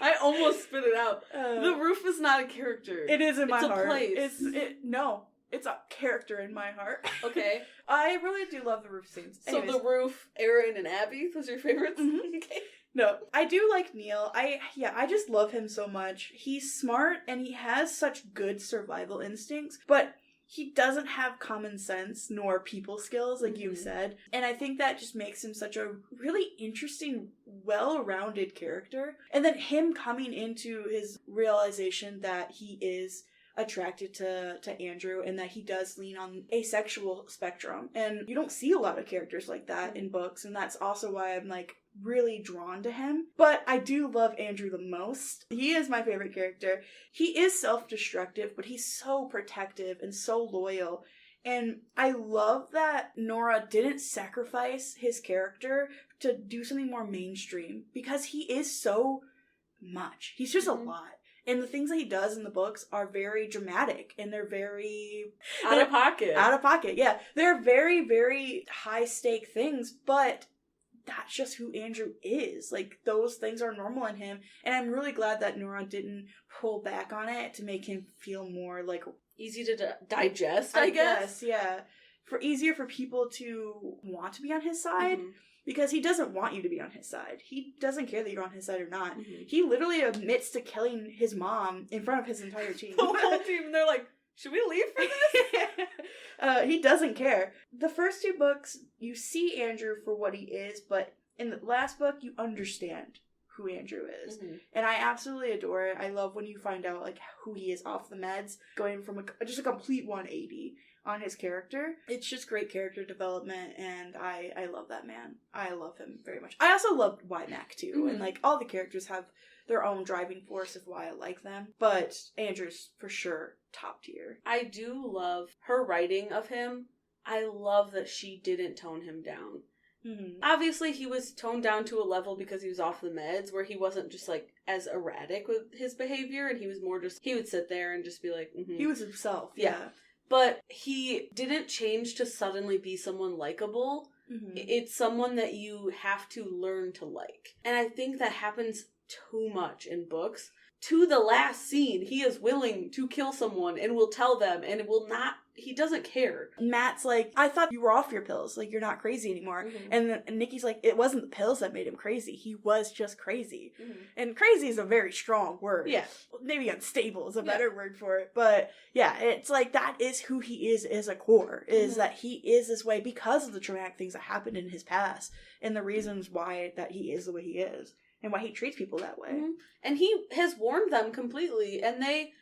I almost spit it out. The roof is not a character. It is in my heart. It's a place. No, it's a character in my heart. Okay. I really do love the roof scenes. Anyways. So the roof, Aaron, and Abby, those are your favorites? Mm-hmm. Okay. No, I do like Neil. I just love him so much. He's smart and he has such good survival instincts, but he doesn't have common sense nor people skills, like you said. And I think that just makes him such a really interesting, well-rounded character. And then him coming into his realization that he is attracted to Andrew and that he does lean on asexual spectrum. And you don't see a lot of characters like that in books, and that's also why I'm like really drawn to him. But I do love Andrew the most. He is my favorite character. He is self-destructive, but he's so protective and so loyal. And I love that Nora didn't sacrifice his character to do something more mainstream, because he is so much. He's just a lot. And the things that he does in the books are very dramatic, and they're very out of pocket. Out of pocket, yeah. They're very, very high stake things, but that's just who Andrew is. Like, those things are normal in him, and I'm really glad that Nora didn't pull back on it to make him feel more like easy to digest, I guess. Yeah. Easier for people to want to be on his side. Because he doesn't want you to be on his side. He doesn't care that you're on his side or not. He literally admits to killing his mom in front of his entire team. The whole team, and they're like, should we leave for this? He doesn't care. The first 2 books, you see Andrew for what he is, but in the last book, you understand who Andrew is. And I absolutely adore it. I love when you find out like who he is off the meds, going from just a complete 180 on his character. It's just great character development, and I love that man. I love him very much. I also loved Y-Mac too, and like all the characters have their own driving force of why I like them, but Andrew's for sure top tier. I do love her writing of him. I love that she didn't tone him down. Obviously, he was toned down to a level because he was off the meds, where he wasn't just like as erratic with his behavior, and he was more just, he would sit there and just be like, He was himself. Yeah. But he didn't change to suddenly be someone likable. It's someone that you have to learn to like. And I think that happens too much in books. To the last scene, he is willing to kill someone and will tell them, and he doesn't care. Matt's like, I thought you were off your pills, like you're not crazy anymore. And Nikki's like, it wasn't the pills that made him crazy, he was just crazy. And crazy is a very strong word. Yeah. Maybe unstable is a better word for it, but yeah, it's like that is who he is as a core, is that he is this way because of the traumatic things that happened in his past, and the reasons why that he is the way he is. And why he treats people that way. And he has warned them completely, and they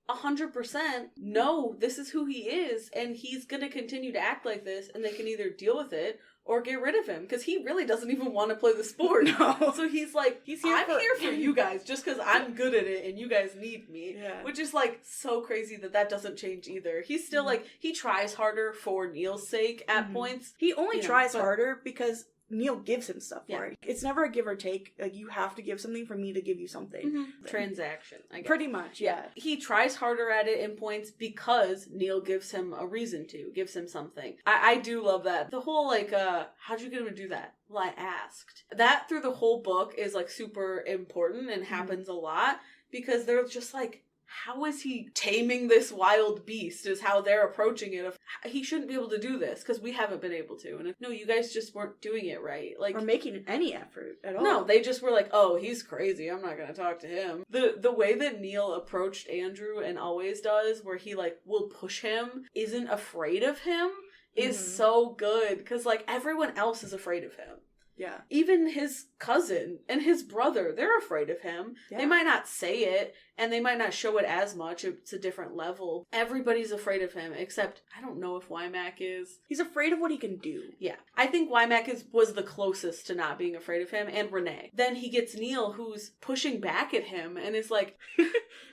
100% know this is who he is, and he's going to continue to act like this, and they can either deal with it or get rid of him, because he really doesn't even want to play the sport. No. So he's like, I'm here for you guys, just because I'm good at it, and you guys need me. Yeah. Which is, like, so crazy that doesn't change either. He's still, like, he tries harder for Neil's sake at points. He only tries harder because Neil gives him stuff for it. It's never a give or take. Like, you have to give something for me to give you something. Transaction, I guess. Pretty much, yeah. He tries harder at it in points because Neil gives him a reason to, gives him something. I do love that. The whole, like, how'd you get him to do that? Well, I asked. That through the whole book is, like, super important and happens a lot, because they're just like, how is he taming this wild beast is how they're approaching it. He shouldn't be able to do this because we haven't been able to. And no, you guys just weren't doing it right. Like, or making any effort at all. No, they just were like, oh, he's crazy, I'm not going to talk to him. The way that Neil approached Andrew and always does, where he like will push him, isn't afraid of him, is so good. Because like everyone else is afraid of him. Yeah. Even his cousin and his brother, they're afraid of him. Yeah. They might not say it, and they might not show it as much. It's a different level. Everybody's afraid of him, except I don't know if Wymack is. He's afraid of what he can do. Yeah. I think Wymack was the closest to not being afraid of him, and Renee. Then he gets Neil, who's pushing back at him, and is like...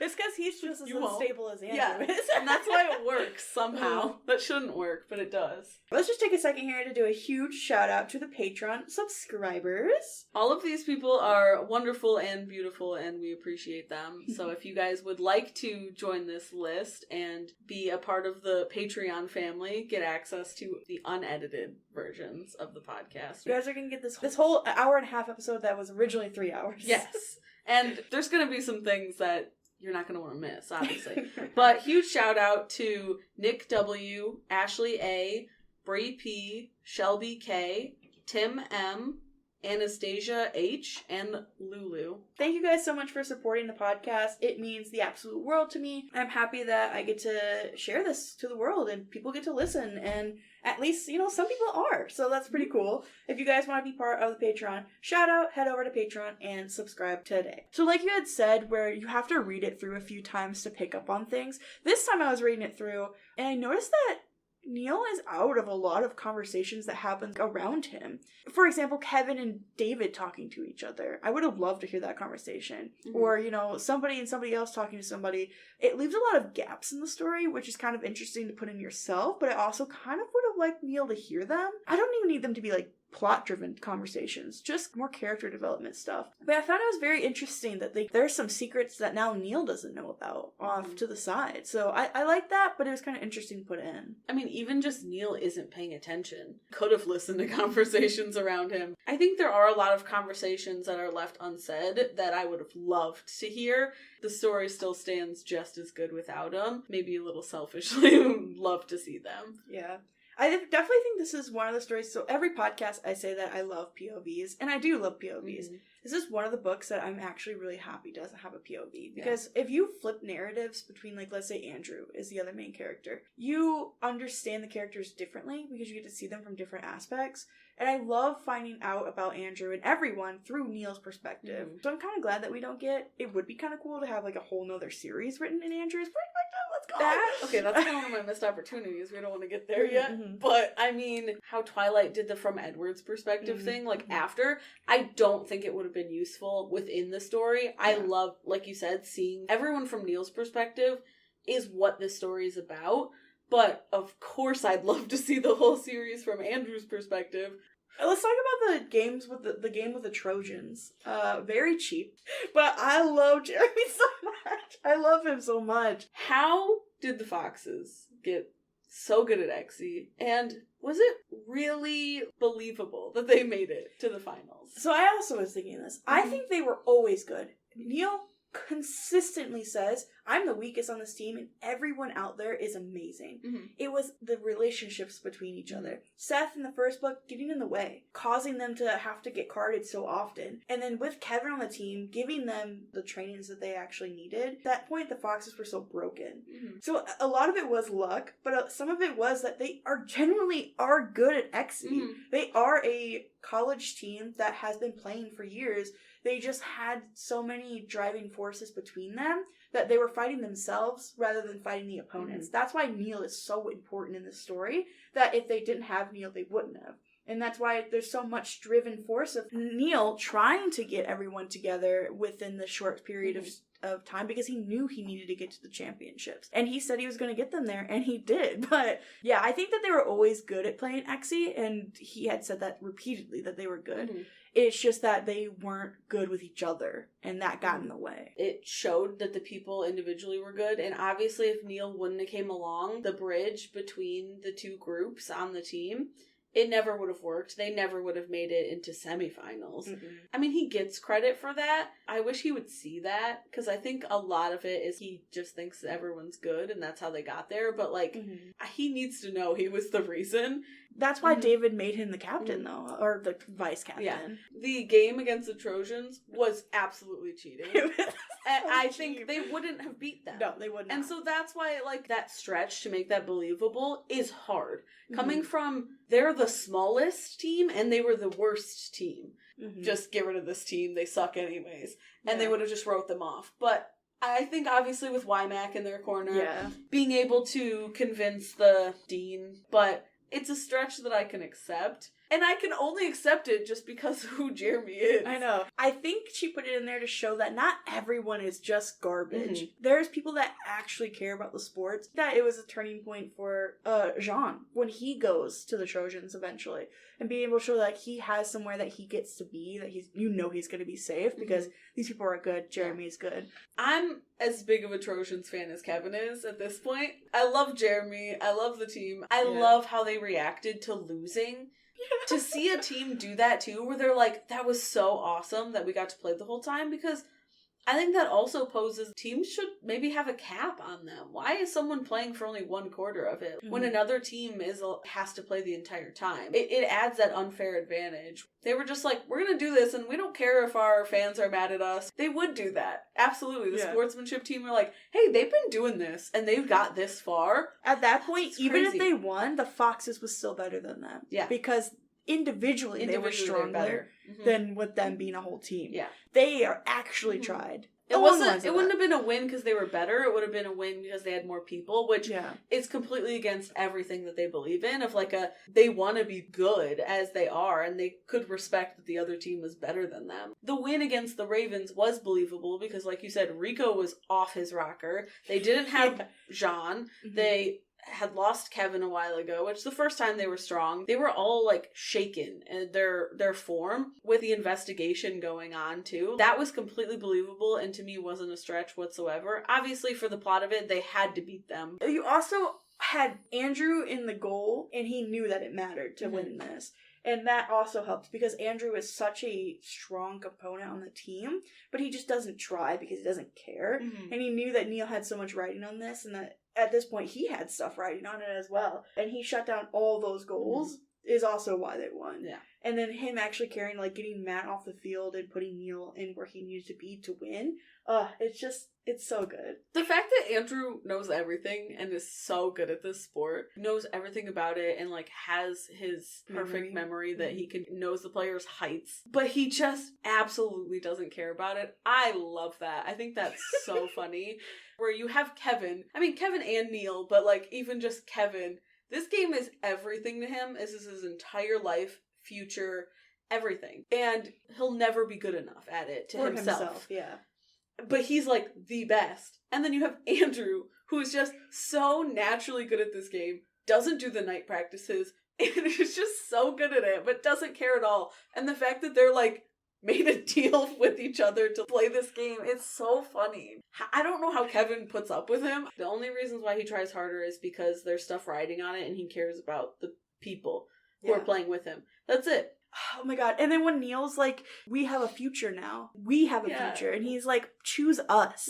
It's because he's just as You won't. unstable as Andrew Yeah, is. and that's why it works somehow. That shouldn't work, but it does. Let's just take a second here to do a huge shout out to the Patreon subscribers. All of these people are wonderful and beautiful, and we appreciate them. So if you guys would like to join this list and be a part of the Patreon family, get access to the unedited versions of the podcast. You guys are going to get this whole hour and a half episode that was originally 3 hours. Yes. And there's going to be some things that you're not going to want to miss, obviously. But huge shout out to Nick W., Ashley A., Bree P., Shelby K., Tim M., Anastasia H., and Lulu. Thank you guys so much for supporting the podcast. It means the absolute world to me. I'm happy that I get to share this to the world and people get to listen, and at least, some people are. So that's pretty cool. If you guys want to be part of the Patreon, shout out, head over to Patreon and subscribe today. So like you had said, where you have to read it through a few times to pick up on things, this time I was reading it through and I noticed that Neil is out of a lot of conversations that happen around him. For example, Kevin and David talking to each other. I would have loved to hear that conversation. Mm-hmm. Or, somebody and somebody else talking to somebody. It leaves a lot of gaps in the story, which is kind of interesting to put in yourself, but I also kind of would have liked Neil to hear them. I don't even need them to be plot-driven conversations, just more character development stuff. But I found it was very interesting that there's some secrets that now Neil doesn't know about off to the side. So I like that, but it was kind of interesting to put in. I mean, even just Neil isn't paying attention. Could have listened to conversations around him. I think there are a lot of conversations that are left unsaid that I would have loved to hear. The story still stands just as good without them. Maybe a little selfishly would love to see them. Yeah. I definitely think this is one of the stories. So every podcast I say that I love POVs, and I do love POVs. Mm-hmm. This is one of the books that I'm actually really happy doesn't have a POV. Because if you flip narratives between, let's say Andrew is the other main character, you understand the characters differently because you get to see them from different aspects. And I love finding out about Andrew and everyone through Neil's perspective. Mm-hmm. So I'm kind of glad that we don't it would be kind of cool to have a whole nother series written in Andrew's perspective. Let's go! Okay, that's kind of one of my missed opportunities. We don't want to get there yet. Mm-hmm. But, I mean, how Twilight did the From Edward's perspective thing, after, I don't think it would have been useful within the story. Yeah. I love, like you said, seeing everyone from Neil's perspective is what this story is about. But, of course, I'd love to see the whole series from Andrew's perspective. Let's talk about the games with the game with the Trojans. Very cheap. But I love Jeremy so much. I love him so much. How did the Foxes get so good at Exy? And was it really believable that they made it to the finals? So I also was thinking this. I think they were always good. Neil consistently says, I'm the weakest on this team and everyone out there is amazing. Mm-hmm. It was the relationships between each other. Seth in the first book getting in the way, causing them to have to get carded so often. And then with Kevin on the team, giving them the trainings that they actually needed. At that point, the Foxes were so broken. Mm-hmm. So a lot of it was luck, but some of it was that they genuinely are good at Exy. Mm-hmm. They are a college team that has been playing for years. They just had so many driving forces between them that they were fighting themselves rather than fighting the opponents. Mm-hmm. That's why Neil is so important in this story, that if they didn't have Neil, they wouldn't have. And that's why there's so much driven force of Neil trying to get everyone together within the short period of time, because he knew he needed to get to the championships. And he said he was going to get them there, and he did. But yeah, I think that they were always good at playing Exy, and he had said that repeatedly, that they were good. Mm-hmm. It's just that they weren't good with each other, and that got in the way. It showed that the people individually were good, and obviously if Neil wouldn't have came along, the bridge between the two groups on the team, it never would have worked. They never would have made it into semifinals. Mm-hmm. I mean, he gets credit for that. I wish he would see that, because I think a lot of it is he just thinks everyone's good, and that's how they got there. But, he needs to know he was the reason. That's why David made him the captain, though, or the vice captain. Yeah. The game against the Trojans was absolutely cheating. And I think they wouldn't have beat them. No, they wouldn't. And so that's why, that stretch to make that believable is hard. Mm-hmm. Coming from, they're the smallest team, and they were the worst team. Mm-hmm. Just get rid of this team, they suck anyways. And they would have just wrote them off. But I think obviously with Wymack in their corner, Yeah. being able to convince the dean, but it's a stretch that I can accept. And I can only accept it just because of who Jeremy is. I know. I think she put it in there to show that not everyone is just garbage. Mhm. There's people that actually care about the sports. That it was a turning point for Jean when he goes to the Trojans eventually. And being able to show that he has somewhere that he gets to be, that he's going to be safe because these people are good. Jeremy is good. I'm as big of a Trojans fan as Kevin is at this point. I love Jeremy. I love the team. I love how they reacted to losing. To see a team do that too, where they're like, that was so awesome that we got to play the whole time, because I think that also poses teams should maybe have a cap on them. Why is someone playing for only one quarter of it when another team has to play the entire time? It adds that unfair advantage. They were just like, we're going to do this and we don't care if our fans are mad at us. They would do that. Absolutely. The sportsmanship team were like, hey, they've been doing this and they've got this far. At that point, It's even crazy. if they won, the Foxes was still better than them. Yeah. Because individually they were stronger than with them being a whole team. Yeah. They are actually tried. It wouldn't have been a win because they were better. It would have been a win because they had more people, which is completely against everything that they believe in. Of like they want to be good as they are, and they could respect that the other team was better than them. The win against the Ravens was believable because, like you said, Rico was off his rocker. They didn't have Jean. They had lost Kevin a while ago, which the first time they were strong, they were all like shaken in their form with the investigation going on too. That was completely believable and to me wasn't a stretch whatsoever. Obviously for the plot of it, they had to beat them. You also had Andrew in the goal and he knew that it mattered to win this. And that also helped because Andrew is such a strong component on the team, but he just doesn't try because he doesn't care. And he knew that Neil had so much writing on this and that at this point he had stuff writing on it as well. And he shut down all those goals is also why they won. Yeah. And then him actually carrying, like, getting Matt off the field and putting Neil in where he needed to be to win. It's so good. The fact that Andrew knows everything and is so good at this sport, knows everything about it and, like, has his perfect memory that he knows the player's heights, but he just absolutely doesn't care about it. I love that. I think that's so funny. Where you have Kevin and Neil, but, like, even just Kevin, this game is everything to him. This is his entire life, future, everything. And he'll never be good enough at it to himself. Yeah. But he's like the best. And then you have Andrew, who is just so naturally good at this game, doesn't do the night practices, and is just so good at it, but doesn't care at all. And the fact that they're like made a deal with each other to play this game, it's so funny. I don't know how Kevin puts up with him. The only reasons why he tries harder is because there's stuff riding on it and he cares about the people who are playing with him. That's it. Oh my god. And then when Neil's like, we have a future now. We have a future. And he's like, choose us.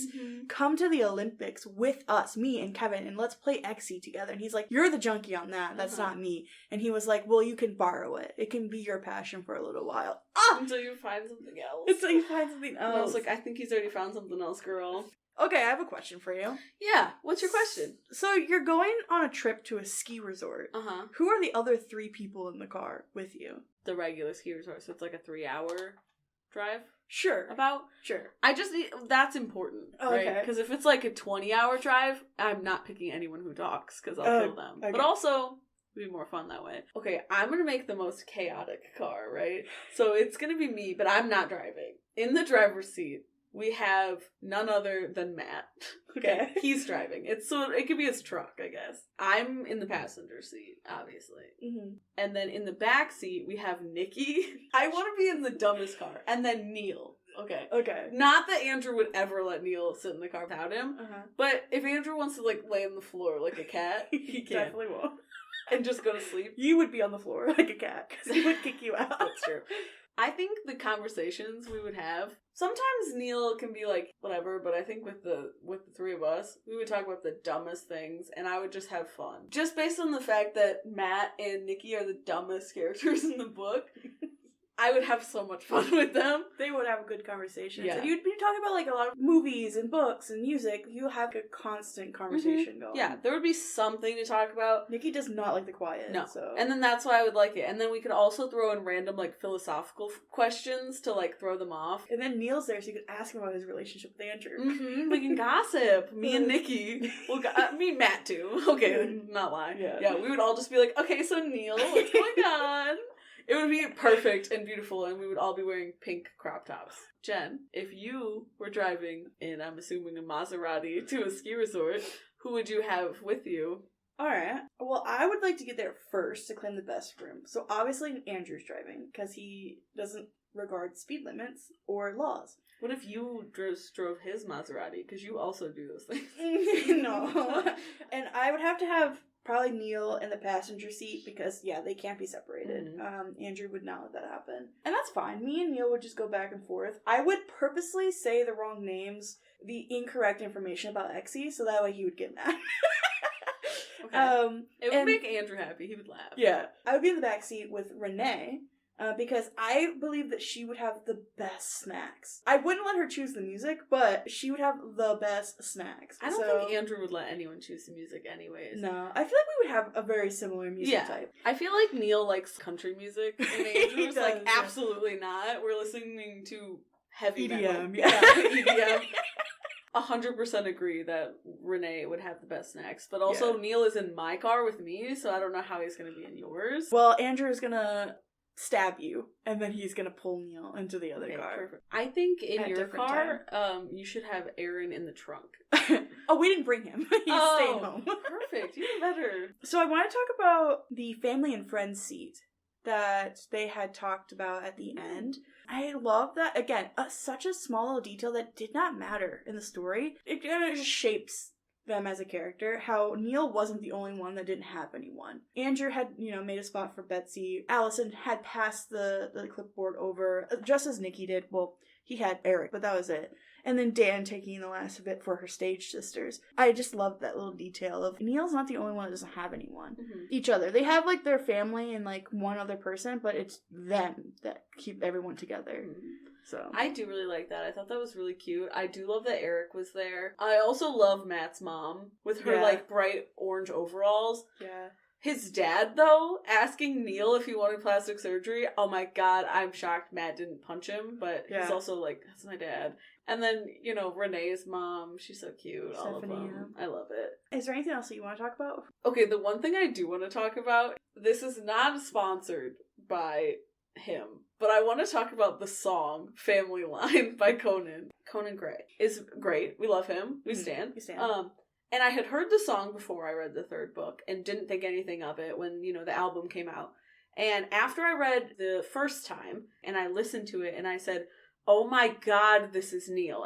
Come to the Olympics with us, me and Kevin, and let's play Xe together. And he's like, you're the junkie on that. That's not me. And he was like, well, you can borrow it. It can be your passion for a little while. Until you find something else. Until you find something else. And I was like, I think he's already found something else, girl. Okay, I have a question for you. Yeah, what's your question? So you're going on a trip to a ski resort. Who are the other 3 people in the car with you? The regular ski resort, so it's like a 3-hour drive? Sure. Sure. I just need, that's important, right? Because if it's like a 20-hour drive, I'm not picking anyone who talks, because I'll kill them. But also, it'd be more fun that way. Okay, I'm going to make the most chaotic car, right? So it's going to be me, but I'm not driving. In the driver's seat, we have none other than Matt. Okay. He's driving. It could be his truck, I guess. I'm in the passenger seat, obviously. And then in the back seat, we have Nikki. I want to be in the dumbest car. And then Neil. Okay. Not that Andrew would ever let Neil sit in the car without him. But if Andrew wants to, like, lay on the floor like a cat, he can. Definitely won't. And just go to sleep. You would be on the floor like a cat, because he would kick you out. That's true. I think the conversations we would have, sometimes Neil can be like, whatever, but I think with the 3 of us, we would talk about the dumbest things, and I would just have fun. Just based on the fact that Matt and Nikki are the dumbest characters in the book, I would have so much fun with them. They would have a good conversation. Yeah. And you'd be talking about, like, a lot of movies and books and music. You have a constant conversation going. Yeah, there would be something to talk about. Nikki does not like the quiet. No. So. And then that's why I would like it. And then we could also throw in random, like, philosophical questions to, like, throw them off. And then Neil's there, so you could ask him about his relationship with Andrew. We can gossip. Me and Nikki. Me and Matt, too. Okay, not lie. Yeah, we would all just be like, okay, so Neil, what's going on? It would be perfect and beautiful, and we would all be wearing pink crop tops. Jen, if you were driving in, I'm assuming, a Maserati to a ski resort, who would you have with you? Alright. Well, I would like to get there first to claim the best room. So obviously Andrew's driving, because he doesn't regard speed limits or laws. What if you just drove his Maserati? Because you also do those things. No. And I would have to have probably Neil in the passenger seat because, yeah, they can't be separated. Andrew would not let that happen. And that's fine. Me and Neil would just go back and forth. I would purposely say the wrong names, the incorrect information about Exie, so that way he would get mad. Okay. It would make Andrew happy. He would laugh. Yeah. I would be in the back seat with Renee. Because I believe that she would have the best snacks. I wouldn't let her choose the music, but she would have the best snacks. I don't think Andrew would let anyone choose the music anyways. No, I feel like we would have a very similar music type. I feel like Neil likes country music, and Andrew's like, absolutely not. We're listening to heavy EDM. metal. Yeah, EDM. 100% agree that Renee would have the best snacks. But also, Neil is in my car with me, so I don't know how he's going to be in yours. Well, Andrew is going to stab you, and then he's gonna pull Neil into the other car. Perfect. I think in your car, you should have Aaron in the trunk. Oh, we didn't bring him. He stayed home. Perfect. Even better. So I want to talk about the family and friends seat that they had talked about at the end. I love that. Again, such a small little detail that did not matter in the story. It kind of just shapes them as a character, how Neil wasn't the only one that didn't have anyone. Andrew had, made a spot for Betsy. Allison had passed the clipboard over, just as Nikki did. Well, he had Eric, but that was it. And then Dan taking the last of it for her stage sisters. I just love that little detail of Neil's not the only one that doesn't have anyone. Each other. They have, like, their family and, like, one other person, but it's them that keep everyone together. So I do really like that. I thought that was really cute. I do love that Eric was there. I also love Matt's mom with her like bright orange overalls. Yeah. His dad, though, asking Neil if he wanted plastic surgery. Oh my god, I'm shocked Matt didn't punch him, but he's also like, that's my dad. And then, Renee's mom, she's so cute. Stephanie, all of them. I love it. Is there anything else that you want to talk about? Okay, the one thing I do want to talk about, this is not sponsored by him, but I want to talk about the song Family Line by Conan. Conan Gray is great. We love him. We stand. And I had heard the song before I read the third book and didn't think anything of it when, the album came out. And after I read the first time and I listened to it and I said, oh my god, this is Neil.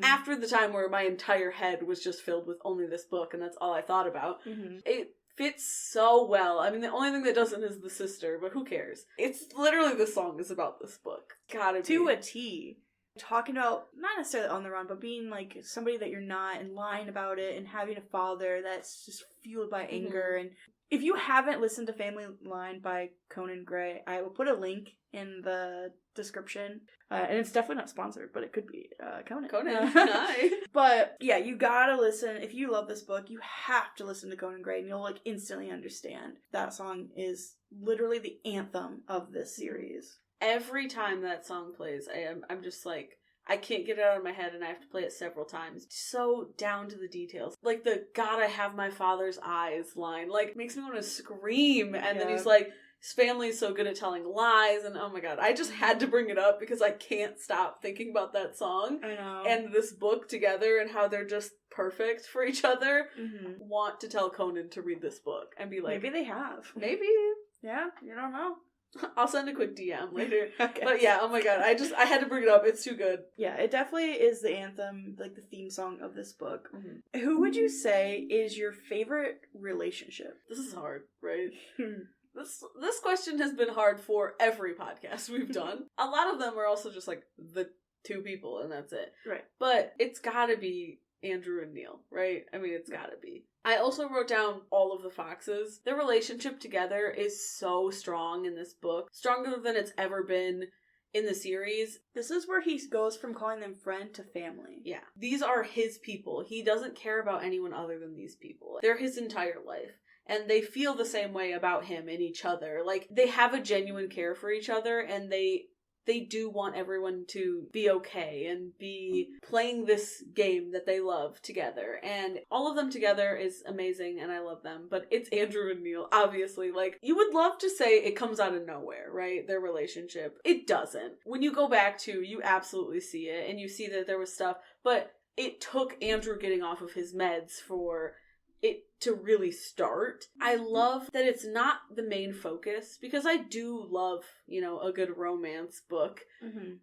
After the time where my entire head was just filled with only this book and that's all I thought about, it fits so well. I mean, the only thing that doesn't is the sister, but who cares? It's literally the song is about this book. Gotta be. To a T. Talking about, not necessarily on the run, but being like somebody that you're not and lying about it and having a father that's just fueled by anger. And if you haven't listened to Family Line by Conan Gray, I will put a link in the description. And it's definitely not sponsored, but it could be Conan. Hi. But yeah, you gotta listen. If you love this book, you have to listen to Conan Gray and you'll like instantly understand. That song is literally the anthem of this series. Every time that song plays, I'm just like, I can't get it out of my head and I have to play it several times. So down to the details. Like the God, I have my father's eyes line, like makes me want to scream. And then he's like, his family's so good at telling lies. And oh my god, I just had to bring it up because I can't stop thinking about that song. I know. And this book together and how they're just perfect for each other. Want to tell Conan to read this book and be like, maybe they have. Maybe. Yeah, you don't know. I'll send a quick DM later. Okay. But yeah, oh my god, I had to bring it up. It's too good. Yeah, it definitely is the anthem, like the theme song of this book. Who would you say is your favorite relationship? This is hard, right? This question has been hard for every podcast we've done. A lot of them are also just like the two people and that's it. Right. But it's gotta be Andrew and Neil, right? I mean, it's gotta be. I also wrote down all of the foxes. Their relationship together is so strong in this book. Stronger than it's ever been in the series. This is where he goes from calling them friend to family. Yeah. These are his people. He doesn't care about anyone other than these people. They're his entire life. And they feel the same way about him and each other. Like, they have a genuine care for each other, and they do want everyone to be okay and be playing this game that they love together. And all of them together is amazing, and I love them. But it's Andrew and Neil, obviously. Like, you would love to say it comes out of nowhere, right? Their relationship. It doesn't. When you go back to, you absolutely see it, and you see that there was stuff. But it took Andrew getting off of his meds for it to really start. I love that it's not the main focus, because I do love, a good romance book,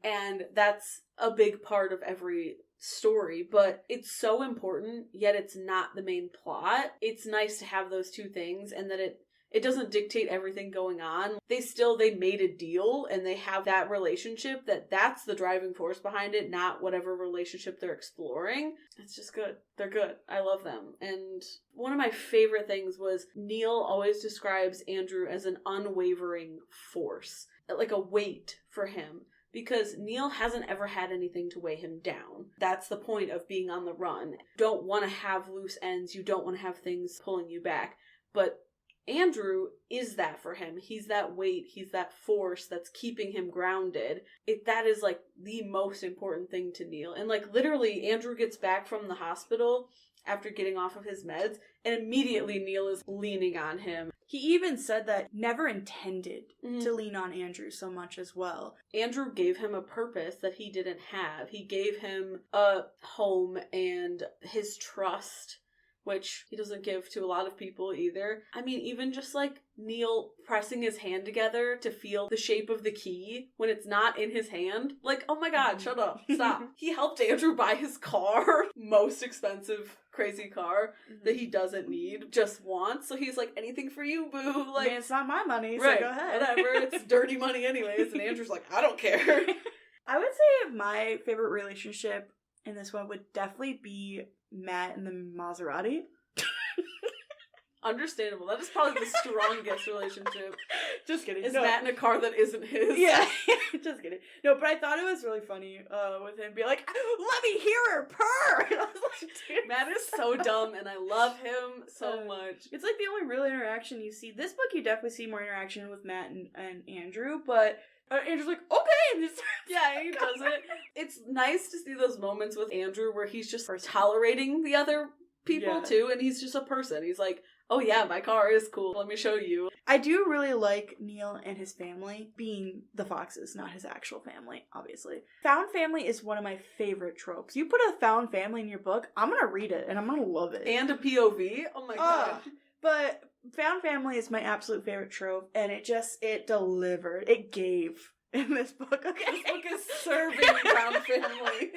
and that's a big part of every story, but it's so important, yet it's not the main plot. It's nice to have those two things, and that it doesn't dictate everything going on. They made a deal, and they have that relationship, that's the driving force behind it, not whatever relationship they're exploring. It's just good. They're good. I love them. And one of my favorite things was Neil always describes Andrew as an unwavering force, like a weight for him. Because Neil hasn't ever had anything to weigh him down. That's the point of being on the run. You don't want to have loose ends. You don't want to have things pulling you back. But Andrew is that for him. He's that weight. He's that force that's keeping him grounded. That is, like, the most important thing to Neil. And, like, literally, Andrew gets back from the hospital after getting off of his meds, and immediately Neil is leaning on him. He even said that never intended to lean on Andrew so much as well. Andrew gave him a purpose that he didn't have. He gave him a home and his trust, which he doesn't give to a lot of people either. I mean, even just like Neil pressing his hand together to feel the shape of the key when it's not in his hand. Like, oh my god, shut up, stop. He helped Andrew buy his car, most expensive, crazy car that he doesn't need, just wants. So he's like, anything for you, boo. Like, man, it's not my money, so right, go ahead. Whatever, it's dirty money anyways. And Andrew's like, I don't care. I would say my favorite relationship in this one would definitely be Matt and the Maserati. Understandable. That is probably the strongest relationship. Just kidding. Is Matt in a car that isn't his? Yeah. Just kidding. No, but I thought it was really funny with him being like, let me hear her purr! And I was like, dude. Matt is so dumb, and I love him so much. It's like the only real interaction you see. This book, you definitely see more interaction with Matt and Andrew, but Andrew's like, okay! And yeah, he does it. It's nice to see those moments with Andrew where he's just tolerating the other people, too, and he's just a person. He's like, oh yeah, my car is cool. Let me show you. I do really like Neil and his family being the foxes, not his actual family, obviously. Found family is one of my favorite tropes. You put a found family in your book, I'm gonna read it, and I'm gonna love it. And a POV? Oh my god. But found family is my absolute favorite trope, and it delivered. It gave in this book, okay? This book is serving found family.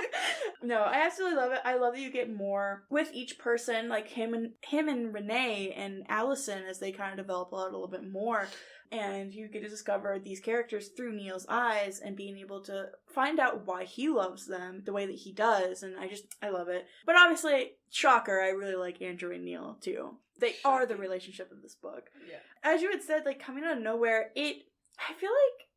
No, I absolutely love it. I love that you get more with each person, like him and Renee and Allison, as they kind of develop out a little bit more. And you get to discover these characters through Neil's eyes and being able to find out why he loves them the way that he does. And I love it. But obviously, shocker, I really like Andrew and Neil too. They are the relationship of this book. Yeah. As you had said, like, coming out of nowhere, I feel like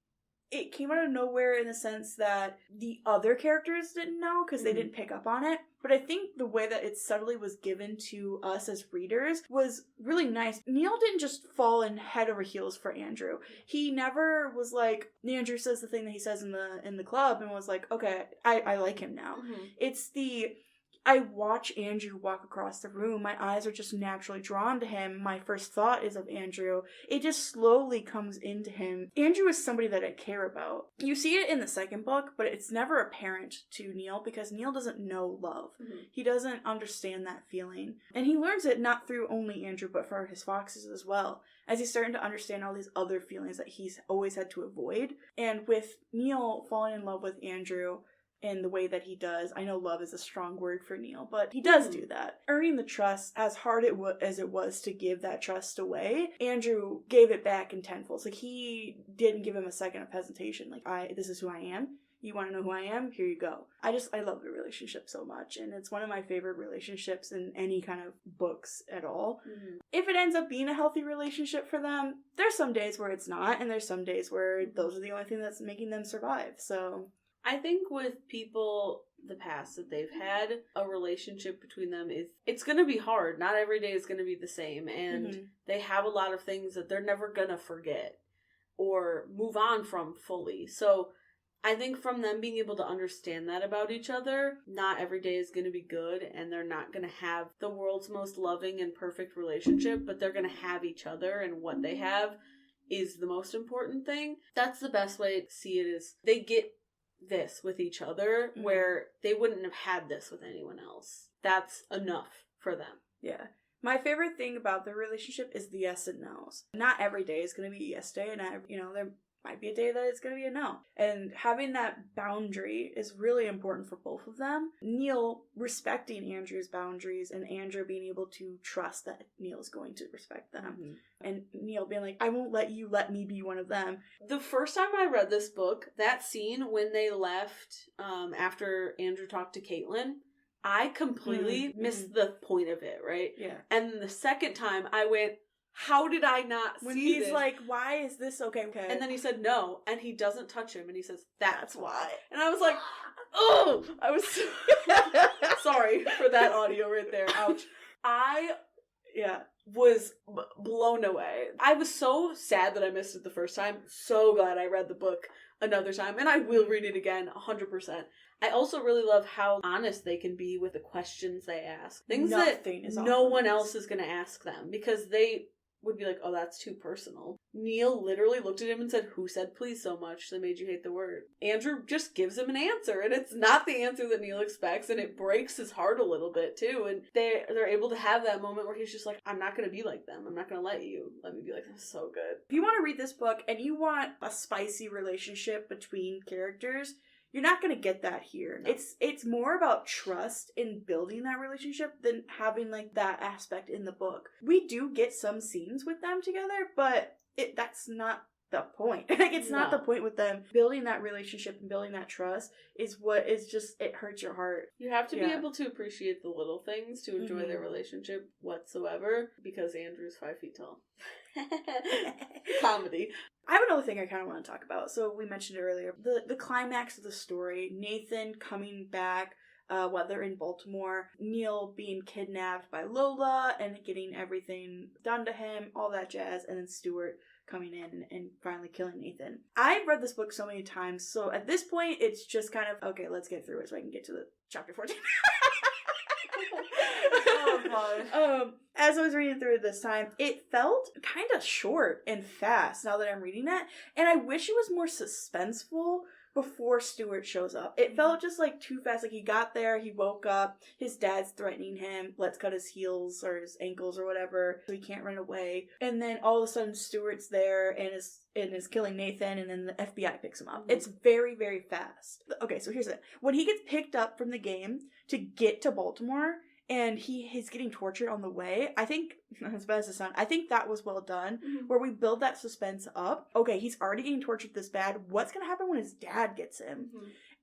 it came out of nowhere in the sense that the other characters didn't know because they didn't pick up on it. But I think the way that it subtly was given to us as readers was really nice. Neil didn't just fall in head over heels for Andrew. He never was like, Andrew says the thing that he says in the club and was like, okay, I like him now. It's I watch Andrew walk across the room. My eyes are just naturally drawn to him. My first thought is of Andrew. It just slowly comes into him. Andrew is somebody that I care about. You see it in the second book, but it's never apparent to Neil because Neil doesn't know love. He doesn't understand that feeling. And he learns it not through only Andrew, but for his foxes as well, as he's starting to understand all these other feelings that he's always had to avoid. And with Neil falling in love with Andrew, in the way that he does. I know love is a strong word for Neil, but he does do that. Earning the trust, as hard as it was to give that trust away, Andrew gave it back in tenfold. Like, he didn't give him a second of hesitation. Like, this is who I am. You want to know who I am? Here you go. I love the relationship so much, and it's one of my favorite relationships in any kind of books at all. Mm-hmm. If it ends up being a healthy relationship for them, there's some days where it's not, and there's some days where those are the only thing that's making them survive, so... I think with people, the past that they've had, a relationship between them it's going to be hard. Not every day is going to be the same, and they have a lot of things that they're never going to forget or move on from fully. So I think from them being able to understand that about each other, not every day is going to be good, and they're not going to have the world's most loving and perfect relationship, but they're going to have each other, and what they have is the most important thing. That's the best way to see it, is they get this with each other where they wouldn't have had this with anyone else. That's enough for them. Yeah. My favorite thing about the relationship is the yes and no's. Not every day is going to be a yes day, and there might be a day that it's going to be a no. And having that boundary is really important for both of them. Neil respecting Andrew's boundaries, and Andrew being able to trust that Neil's going to respect them. Mm-hmm. And Neil being like, I won't let you let me be one of them. The first time I read this book, that scene when they left after Andrew talked to Caitlin, I completely missed the point of it, right? Yeah. And the second time I went, how did I not when see he's this? like, why is this okay? And then he said no, and he doesn't touch him, and he says, that's why. And I was like, oh! I was sorry for that audio right there. Ouch. I was blown away. I was so sad that I missed it the first time. So glad I read the book another time, and I will read it again 100%. I also really love how honest they can be with the questions they ask. Things that no one else is going to ask them, because they would be like, oh, that's too personal. Neil literally looked at him and said, who said please so much that made you hate the word? Andrew just gives him an answer, and it's not the answer that Neil expects, and it breaks his heart a little bit too. And they're able to have that moment where he's just like, I'm not going to be like them. I'm not going to let me be like them. So good. If you want to read this book and you want a spicy relationship between characters, you're not going to get that here. No. It's more about trust in building that relationship than having like that aspect in the book. We do get some scenes with them together, but that's not the point. Like, it's not the point with them. Building that relationship and building that trust is what is just, it hurts your heart. You have to be able to appreciate the little things to enjoy their relationship whatsoever, because Andrew's 5 feet tall. Comedy. I have another thing I kind of want to talk about. So we mentioned it earlier. The climax of the story, Nathan coming back, whether in Baltimore, Neil being kidnapped by Lola and getting everything done to him, all that jazz, and then Stuart coming in and finally killing Nathan. I've read this book so many times, so at this point, it's just kind of, okay, let's get through it so I can get to the chapter 14. Oh, as I was reading through it this time, it felt kind of short and fast now that I'm reading it, and I wish it was more suspenseful before Stuart shows up. It felt just like too fast. Like, he got there, he woke up, his dad's threatening him, let's cut his heels or his ankles or whatever so he can't run away, and then all of a sudden Stuart's there and is killing Nathan, and then the FBI picks him up. It's very, very fast. Okay, so here's it. When he gets picked up from the game to get to Baltimore, and he's getting tortured on the way, I think, as bad as it sounds, I think that was well done, where we build that suspense up. Okay, he's already getting tortured this bad. What's going to happen when his dad gets him?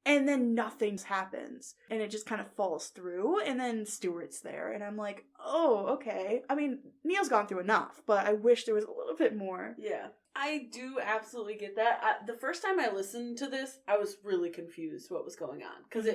And then nothing happens, and it just kind of falls through, and then Stuart's there, and I'm like, oh, okay. I mean, Neil's gone through enough, but I wish there was a little bit more. Yeah. I do absolutely get that. The first time I listened to this, I was really confused what was going on, because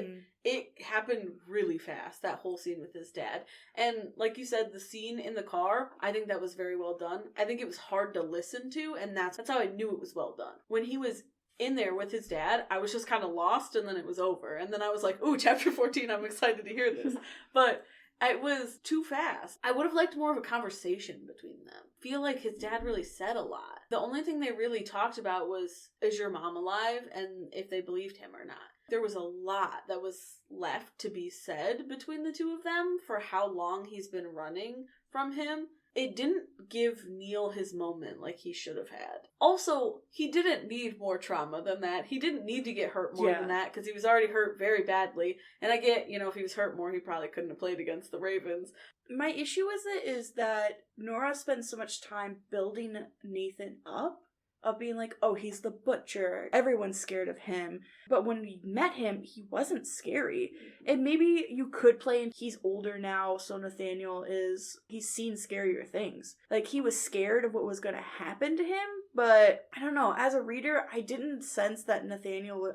it happened really fast, that whole scene with his dad. And like you said, the scene in the car, I think that was very well done. I think it was hard to listen to, and that's how I knew it was well done. When he was in there with his dad, I was just kind of lost, and then it was over. And then I was like, ooh, chapter 14, I'm excited to hear this. But it was too fast. I would have liked more of a conversation between them. I feel like his dad really said a lot. The only thing they really talked about was, is your mom alive? And if they believed him or not. There was a lot that was left to be said between the two of them for how long he's been running from him. It didn't give Neil his moment like he should have had. Also, he didn't need more trauma than that. He didn't need to get hurt more than that, because he was already hurt very badly. And I get, if he was hurt more, he probably couldn't have played against the Ravens. My issue with it is that Nora spends so much time building Nathan up of being like, oh, he's the butcher. Everyone's scared of him. But when we met him, he wasn't scary. And maybe you could play, and he's older now, so Nathaniel he's seen scarier things. Like, he was scared of what was going to happen to him, but I don't know. As a reader, I didn't sense that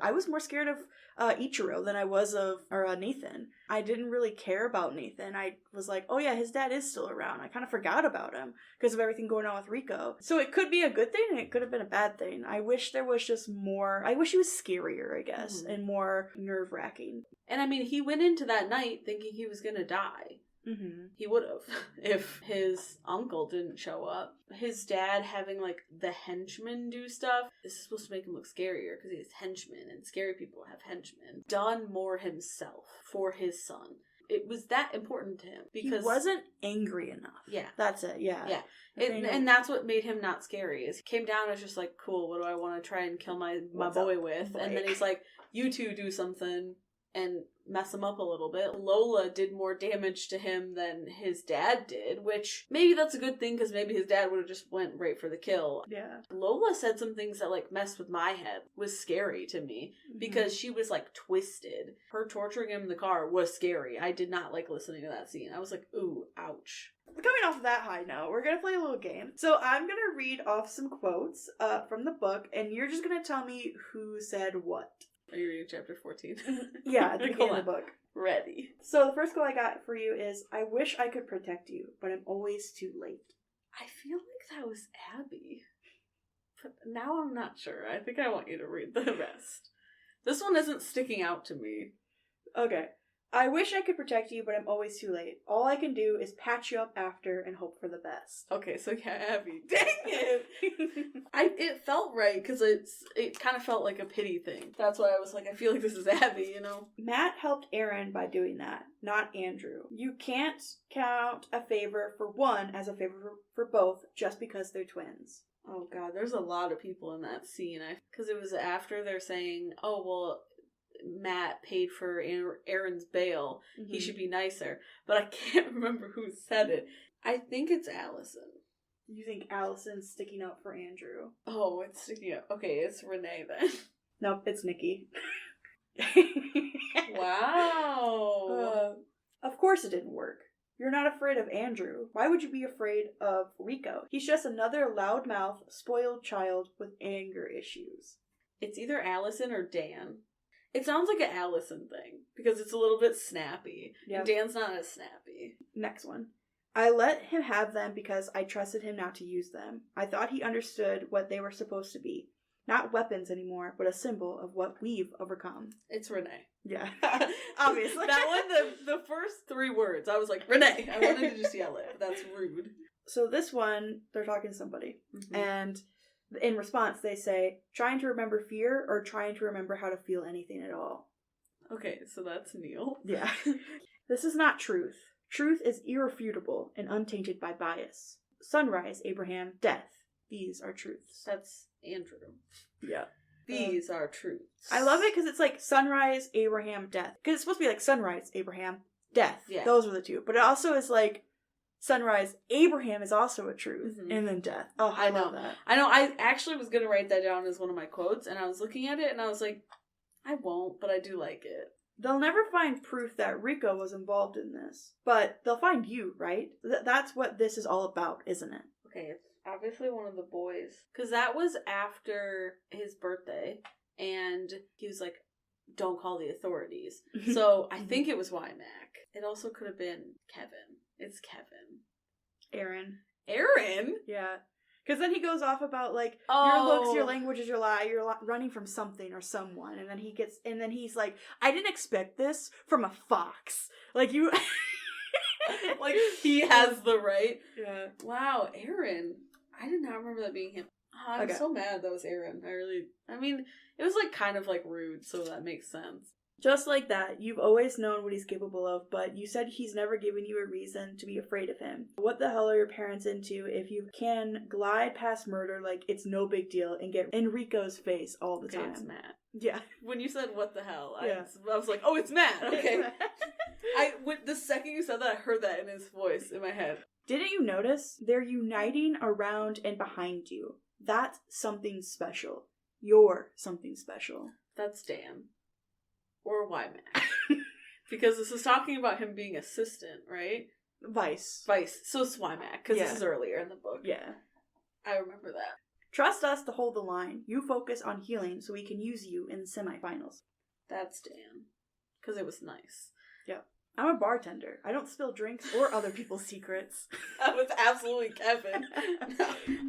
I was more scared of Ichiro than I was of Nathan. I didn't really care about Nathan. I was like, oh yeah, his dad is still around. I kind of forgot about him because of everything going on with Rico. So it could be a good thing and it could have been a bad thing. I wish there was just more. I wish he was scarier, I guess, and more nerve-wracking. And I mean, he went into that night thinking he was gonna die. Mm-hmm. He would have if his uncle didn't show up. His dad having, like, the henchmen do stuff, this is supposed to make him look scarier because he has henchmen, and scary people have henchmen. Done more himself for his son. It was that important to him because he wasn't angry enough. Yeah. That's it, yeah. Yeah. And that's what made him not scary. Is he came down as just like, cool, what do I want to try and kill my boy with? And then he's like, you two do something and mess him up a little bit. Lola did more damage to him than his dad did, which maybe that's a good thing because maybe his dad would have just went right for the kill. Yeah. Lola said some things that, like, messed with my head, was scary to me because she was, like, twisted. Her torturing him in the car was scary. I did not like listening to that scene. I was like, ooh, ouch. Coming off that high note, we're going to play a little game. So I'm going to read off some quotes from the book, and you're just going to tell me who said what. Are you reading chapter 14? Yeah, at the beginning of the book. Ready. So the first quote I got for you is, I wish I could protect you, but I'm always too late. I feel like that was Abby. But now I'm not sure. I think I want you to read the rest. This one isn't sticking out to me. Okay. I wish I could protect you, but I'm always too late. All I can do is patch you up after and hope for the best. Okay, so yeah, Abby. Dang it! It felt right, because it kind of felt like a pity thing. That's why I was like, I feel like this is Abby, you know? Matt helped Aaron by doing that, not Andrew. You can't count a favor for one as a favor for both just because they're twins. Oh god, there's a lot of people in that scene. Because it was after they're saying, oh, well, Matt paid for Aaron's bail. Mm-hmm. He should be nicer. But I can't remember who said it. I think it's Allison. You think Allison's sticking up for Andrew? Oh, it's sticking up. Okay, it's Renee then. Nope, it's Nikki. Wow. Of course it didn't work. You're not afraid of Andrew. Why would you be afraid of Rico? He's just another loudmouth, spoiled child with anger issues. It's either Allison or Dan. It sounds like an Allison thing, because it's a little bit snappy. Yep. And Dan's not as snappy. Next one. I let him have them because I trusted him not to use them. I thought he understood what they were supposed to be. Not weapons anymore, but a symbol of what we've overcome. It's Renee. Yeah. Obviously. That one, the first 3 words, I was like, Renee! I wanted to just yell it. That's rude. So this one, they're talking to somebody. Mm-hmm. And in response, they say, trying to remember fear or trying to remember how to feel anything at all. Okay, so that's Neil. Yeah. This is not truth. Truth is irrefutable and untainted by bias. Sunrise, Abraham, death. These are truths. That's Andrew. Yeah. These are truths. I love it because it's like sunrise, Abraham, death. Because it's supposed to be like sunrise, Abraham, death. Yeah. Those are the two. But it also is like sunrise, Abraham is also a truth. Mm-hmm. And then death. Oh, I love that. I know. I actually was going to write that down as one of my quotes. And I was looking at it and I was like, I won't, but I do like it. They'll never find proof that Rico was involved in this. But they'll find you, right? That's what this is all about, isn't it? Okay, it's obviously one of the boys. Because that was after his birthday. And he was like, don't call the authorities. So I think it was Wymack. It also could have been Kevin. It's Kevin. Aaron? Yeah. Because then he goes off about, like, oh. Your looks, your language is your lie, you're running from something or someone. And then he's like, I didn't expect this from a fox. Like, you... like, he has the right. Yeah. Wow, Aaron. I did not remember that being him. Oh, I'm so mad that was Aaron. I mean, it was, like, kind of, like, rude, so that makes sense. Just like that, you've always known what he's capable of, but you said he's never given you a reason to be afraid of him. What the hell are your parents into if you can glide past murder like it's no big deal and get in Rico's face all the time? It's Matt. Yeah. When you said what the hell, Yeah. I was like, oh, it's Matt. Okay. The second you said that, I heard that in his voice in my head. Didn't you notice? They're uniting around and behind you. That's something special. You're something special. That's Dan. Or why Matt? Because this is talking about him being assistant, right? Vice. So it's why Matt, because this is earlier in the book. Yeah. I remember that. Trust us to hold the line. You focus on healing so we can use you in the semifinals. That's Dan. Because it was nice. Yeah. I'm a bartender. I don't spill drinks or other people's secrets. That was absolutely Kevin.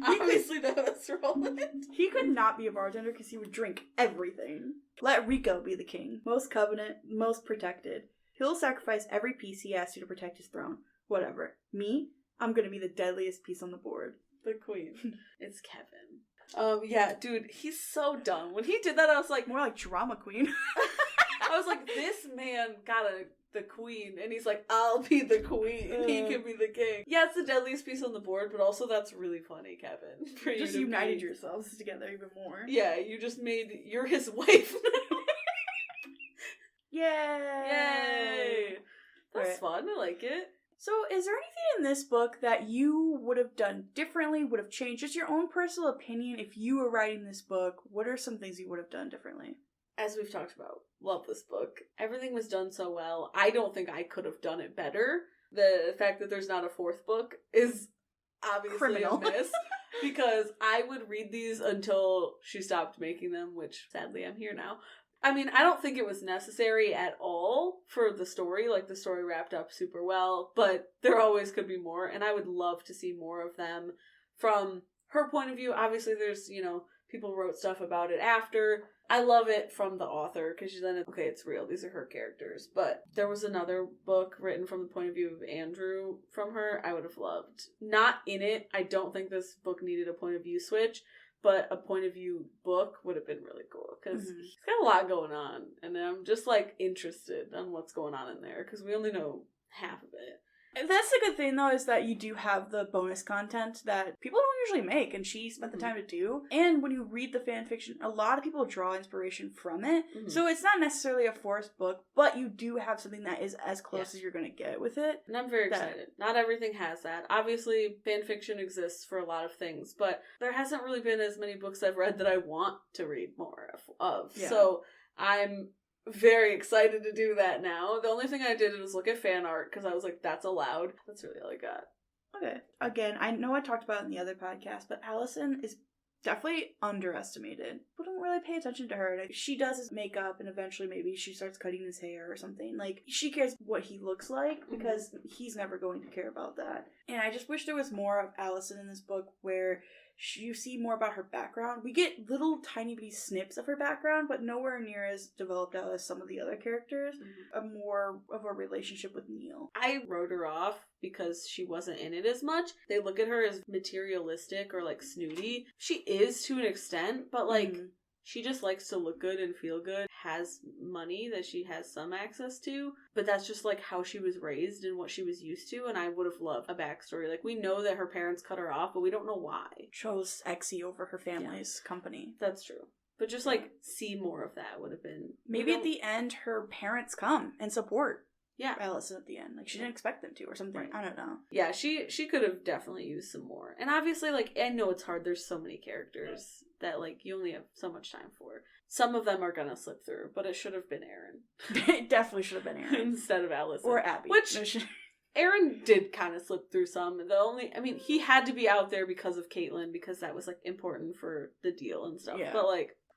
Obviously, that's Roland. He could not be a bartender because he would drink everything. Let Rico be the king. Most covenant, most protected. He'll sacrifice every piece he has to protect his throne. Whatever. Me? I'm gonna be the deadliest piece on the board. The queen. It's Kevin. Yeah, dude, he's so dumb. When he did that, I was like... More like drama queen. I was like, this man got the queen, and he's like, I'll be the queen. He can be the king. Yeah, it's the deadliest piece on the board, but also that's really funny, Kevin. For You just united yourselves together even more. Yeah, you're his wife. Yay! Yay! That's fun. I like it. So, is there anything in this book that you would have done differently, would have changed? Just your own personal opinion, if you were writing this book, what are some things you would have done differently? As we've talked about, love this book. Everything was done so well. I don't think I could have done it better. The fact that there's not a fourth book is obviously criminal. A miss. Because I would read these until she stopped making them, which sadly I'm here now. I mean, I don't think it was necessary at all for the story. Like, the story wrapped up super well, but there always could be more, and I would love to see more of them from her point of view. Obviously, there's, people wrote stuff about it after. I love it from the author, because then, okay, it's real. These are her characters. But there was another book written from the point of view of Andrew from her I would have loved. Not in it. I don't think this book needed a point of view switch. But a point of view book would have been really cool, because he's got a lot going on, and I'm just, interested on what's going on in there, because we only know half of it. And that's the good thing, though, is that you do have the bonus content that people don't usually make, and she spent the time to do. And when you read the fan fiction, a lot of people draw inspiration from it. So it's not necessarily a forced book, but you do have something that is as close as you're going to get with it. And I'm very excited. Not everything has that. Obviously, fan fiction exists for a lot of things, but there hasn't really been as many books I've read that I want to read more of. Yeah. So I'm very excited to do that now. The only thing I did was look at fan art, because I was like, that's allowed. That's really all I got. Okay. Again, I know I talked about it in the other podcast, but Allison is definitely underestimated. People don't really pay attention to her. She does his makeup, and eventually maybe she starts cutting his hair or something. She cares what he looks like, because he's never going to care about that. And I just wish there was more of Allison in this book, where you see more about her background. We get little tiny bitty snips of her background, but nowhere near as developed out as some of the other characters. A more of a relationship with Neil. I wrote her off because she wasn't in it as much. They look at her as materialistic or snooty. She is to an extent, but she just likes to look good and feel good, has money that she has some access to, but that's just how she was raised and what she was used to, and I would have loved a backstory. We know that her parents cut her off, but we don't know why. Chose Exie over her family's company. That's true. But just see more of that would have been... Maybe at the end her parents come and support Allison at the end. She didn't expect them to or something. Right. I don't know. Yeah, she could have definitely used some more. And obviously, I know it's hard. There's so many characters that, you only have so much time for. Some of them are gonna slip through, but it should have been Aaron. It definitely should have been Aaron. Instead of Allison. Or Abby. Which, Aaron did kind of slip through some. He had to be out there because of Caitlin, because that was, important for the deal and stuff. Yeah. But,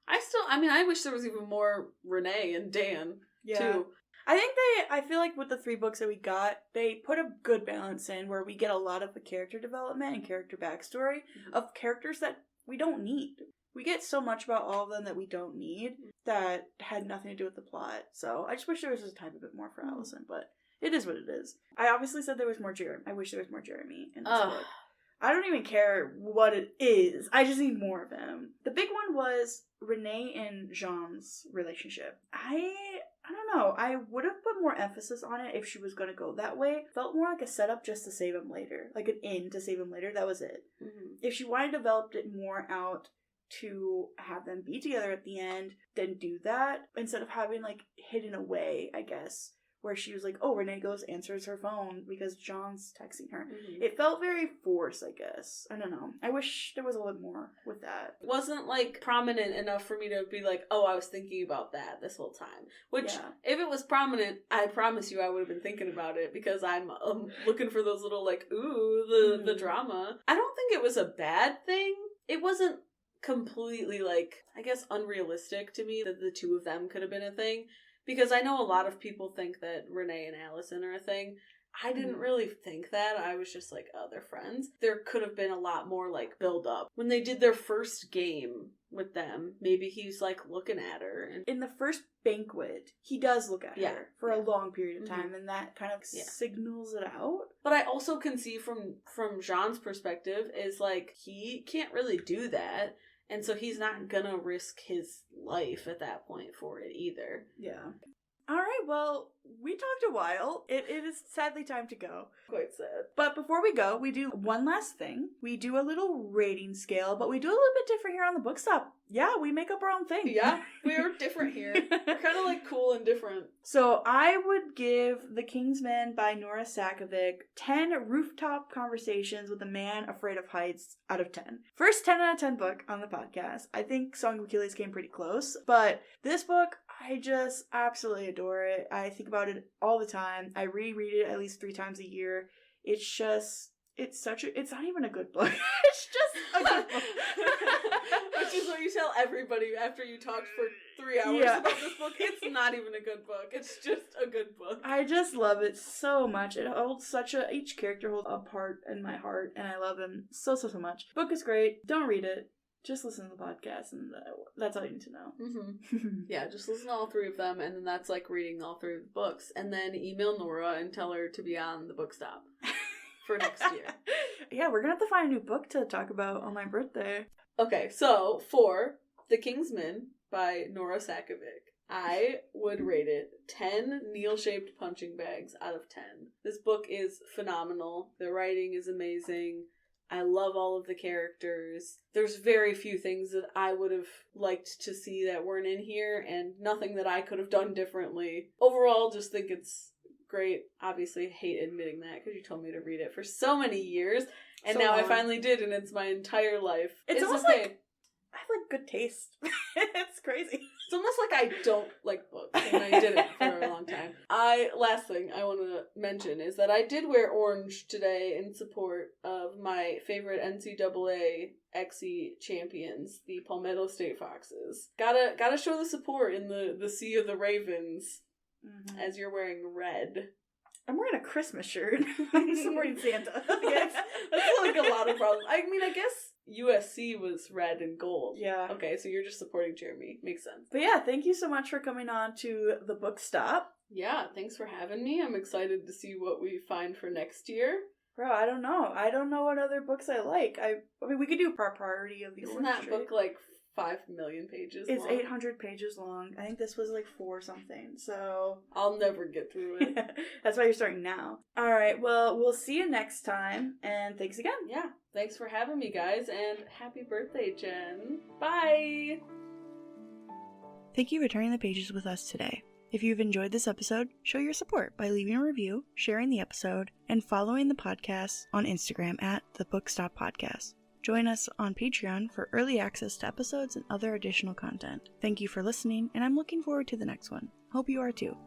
I wish there was even more Renee and Dan, too. I feel like with the 3 books that we got, they put a good balance in where we get a lot of the character development and character backstory of characters that we don't need. We get so much about all of them that we don't need that had nothing to do with the plot. So I just wish there was just a tiny bit more for Allison, but it is what it is. I obviously said there was more Jeremy. I wish there was more Jeremy in this book. I don't even care what it is. I just need more of him. The big one was Renee and Jean's relationship. I don't know. I would have put more emphasis on it if she was going to go that way. Felt more like a setup just to save him later. Like an end to save him later. That was it. If she wanted to develop it more out to have them be together at the end than do that, instead of having, like, hidden away, I guess, where she was like, oh, Renee goes, answers her phone because John's texting her. Mm-hmm. It felt very forced, I guess. I don't know. I wish there was a little more with that. It wasn't, like, prominent enough for me to be like, oh, I was thinking about that this whole time. Which, if it was prominent, I promise you I would have been thinking about it, because I'm looking for those little, like, ooh, the drama. I don't think it was a bad thing. It wasn't completely, like, I guess unrealistic to me that the two of them could have been a thing. Because I know a lot of people think that Renee and Allison are a thing. I didn't really think that. I was just like, oh, they're friends. There could have been a lot more, like, build up. When they did their first game with them, maybe he's, like, looking at her. And in the first banquet, he does look at her for a long period of time, and that kind of signals it out. But I also can see from Jean's perspective is, like, he can't really do that. And so he's not gonna risk his life at that point for it either. Yeah. All right, well, we talked a while. It is sadly time to go. Quite sad. But before we go, we do one last thing. We do a little rating scale, but we do a little bit different here on the Book Stop. Yeah, we make up our own thing. Yeah, we are different here. We're kind of, like, cool and different. So I would give The Kingsman by Nora Sakavic 10 rooftop conversations with a man afraid of heights out of 10. First 10 out of 10 book on the podcast. I think Song of Achilles came pretty close, but this book, I just absolutely adore it. I think about it all the time. I reread it at least 3 times a year. It's just, it's not even a good book. It's just a good book. Which is what you tell everybody after you talked for 3 hours about this book. It's not even a good book. It's just a good book. I just love it so much. It holds each character holds a part in my heart, and I love him so much. Book is great. Don't read it. Just listen to the podcast, and that's all you need to know. Mm-hmm. Yeah, just listen to all 3 of them, and then that's like reading all 3 of the books. And then email Nora and tell her to be on the Book Stop for next year. Yeah, we're gonna have to find a new book to talk about on my birthday. Okay, so for The Kingsman by Nora Sakavic, I would rate it 10 Neil-shaped punching bags out of 10. This book is phenomenal. The writing is amazing. I love all of the characters. There's very few things that I would have liked to see that weren't in here, and nothing that I could have done differently. Overall, just think it's great. Obviously, hate admitting that because you told me to read it for so many years, and now I finally did, and it's my entire life. It's almost okay. like I have, like, good taste. It's crazy. It's almost like I don't like books, and I didn't for a long time. Last thing I want to mention is that I did wear orange today in support of my favorite NCAA XE champions, the Palmetto State Foxes. Gotta show the support in the Sea of the Ravens, as you're wearing red. I'm wearing a Christmas shirt. I'm supporting Santa. Yes, that's like a lot of problems. I mean, I guess USC was red and gold. Yeah. Okay, so you're just supporting Jeremy. Makes sense. But yeah, thank you so much for coming on to the Book Stop. Yeah, thanks for having me. I'm excited to see what we find for next year. Bro, I don't know. I don't know what other books I like. I mean, we could do Priority of the Isn't Orange that Tree. book like 5 million pages It's long? 800 pages long. I think this was like 4 something, so... I'll never get through it. That's why you're starting now. Alright, well, we'll see you next time, and thanks again. Yeah, thanks for having me, guys, and happy birthday, Jen. Bye! Thank you for turning the pages with us today. If you've enjoyed this episode, show your support by leaving a review, sharing the episode, and following the podcast on Instagram at The Book Stop Podcast. Join us on Patreon for early access to episodes and other additional content. Thank you for listening, and I'm looking forward to the next one. Hope you are too.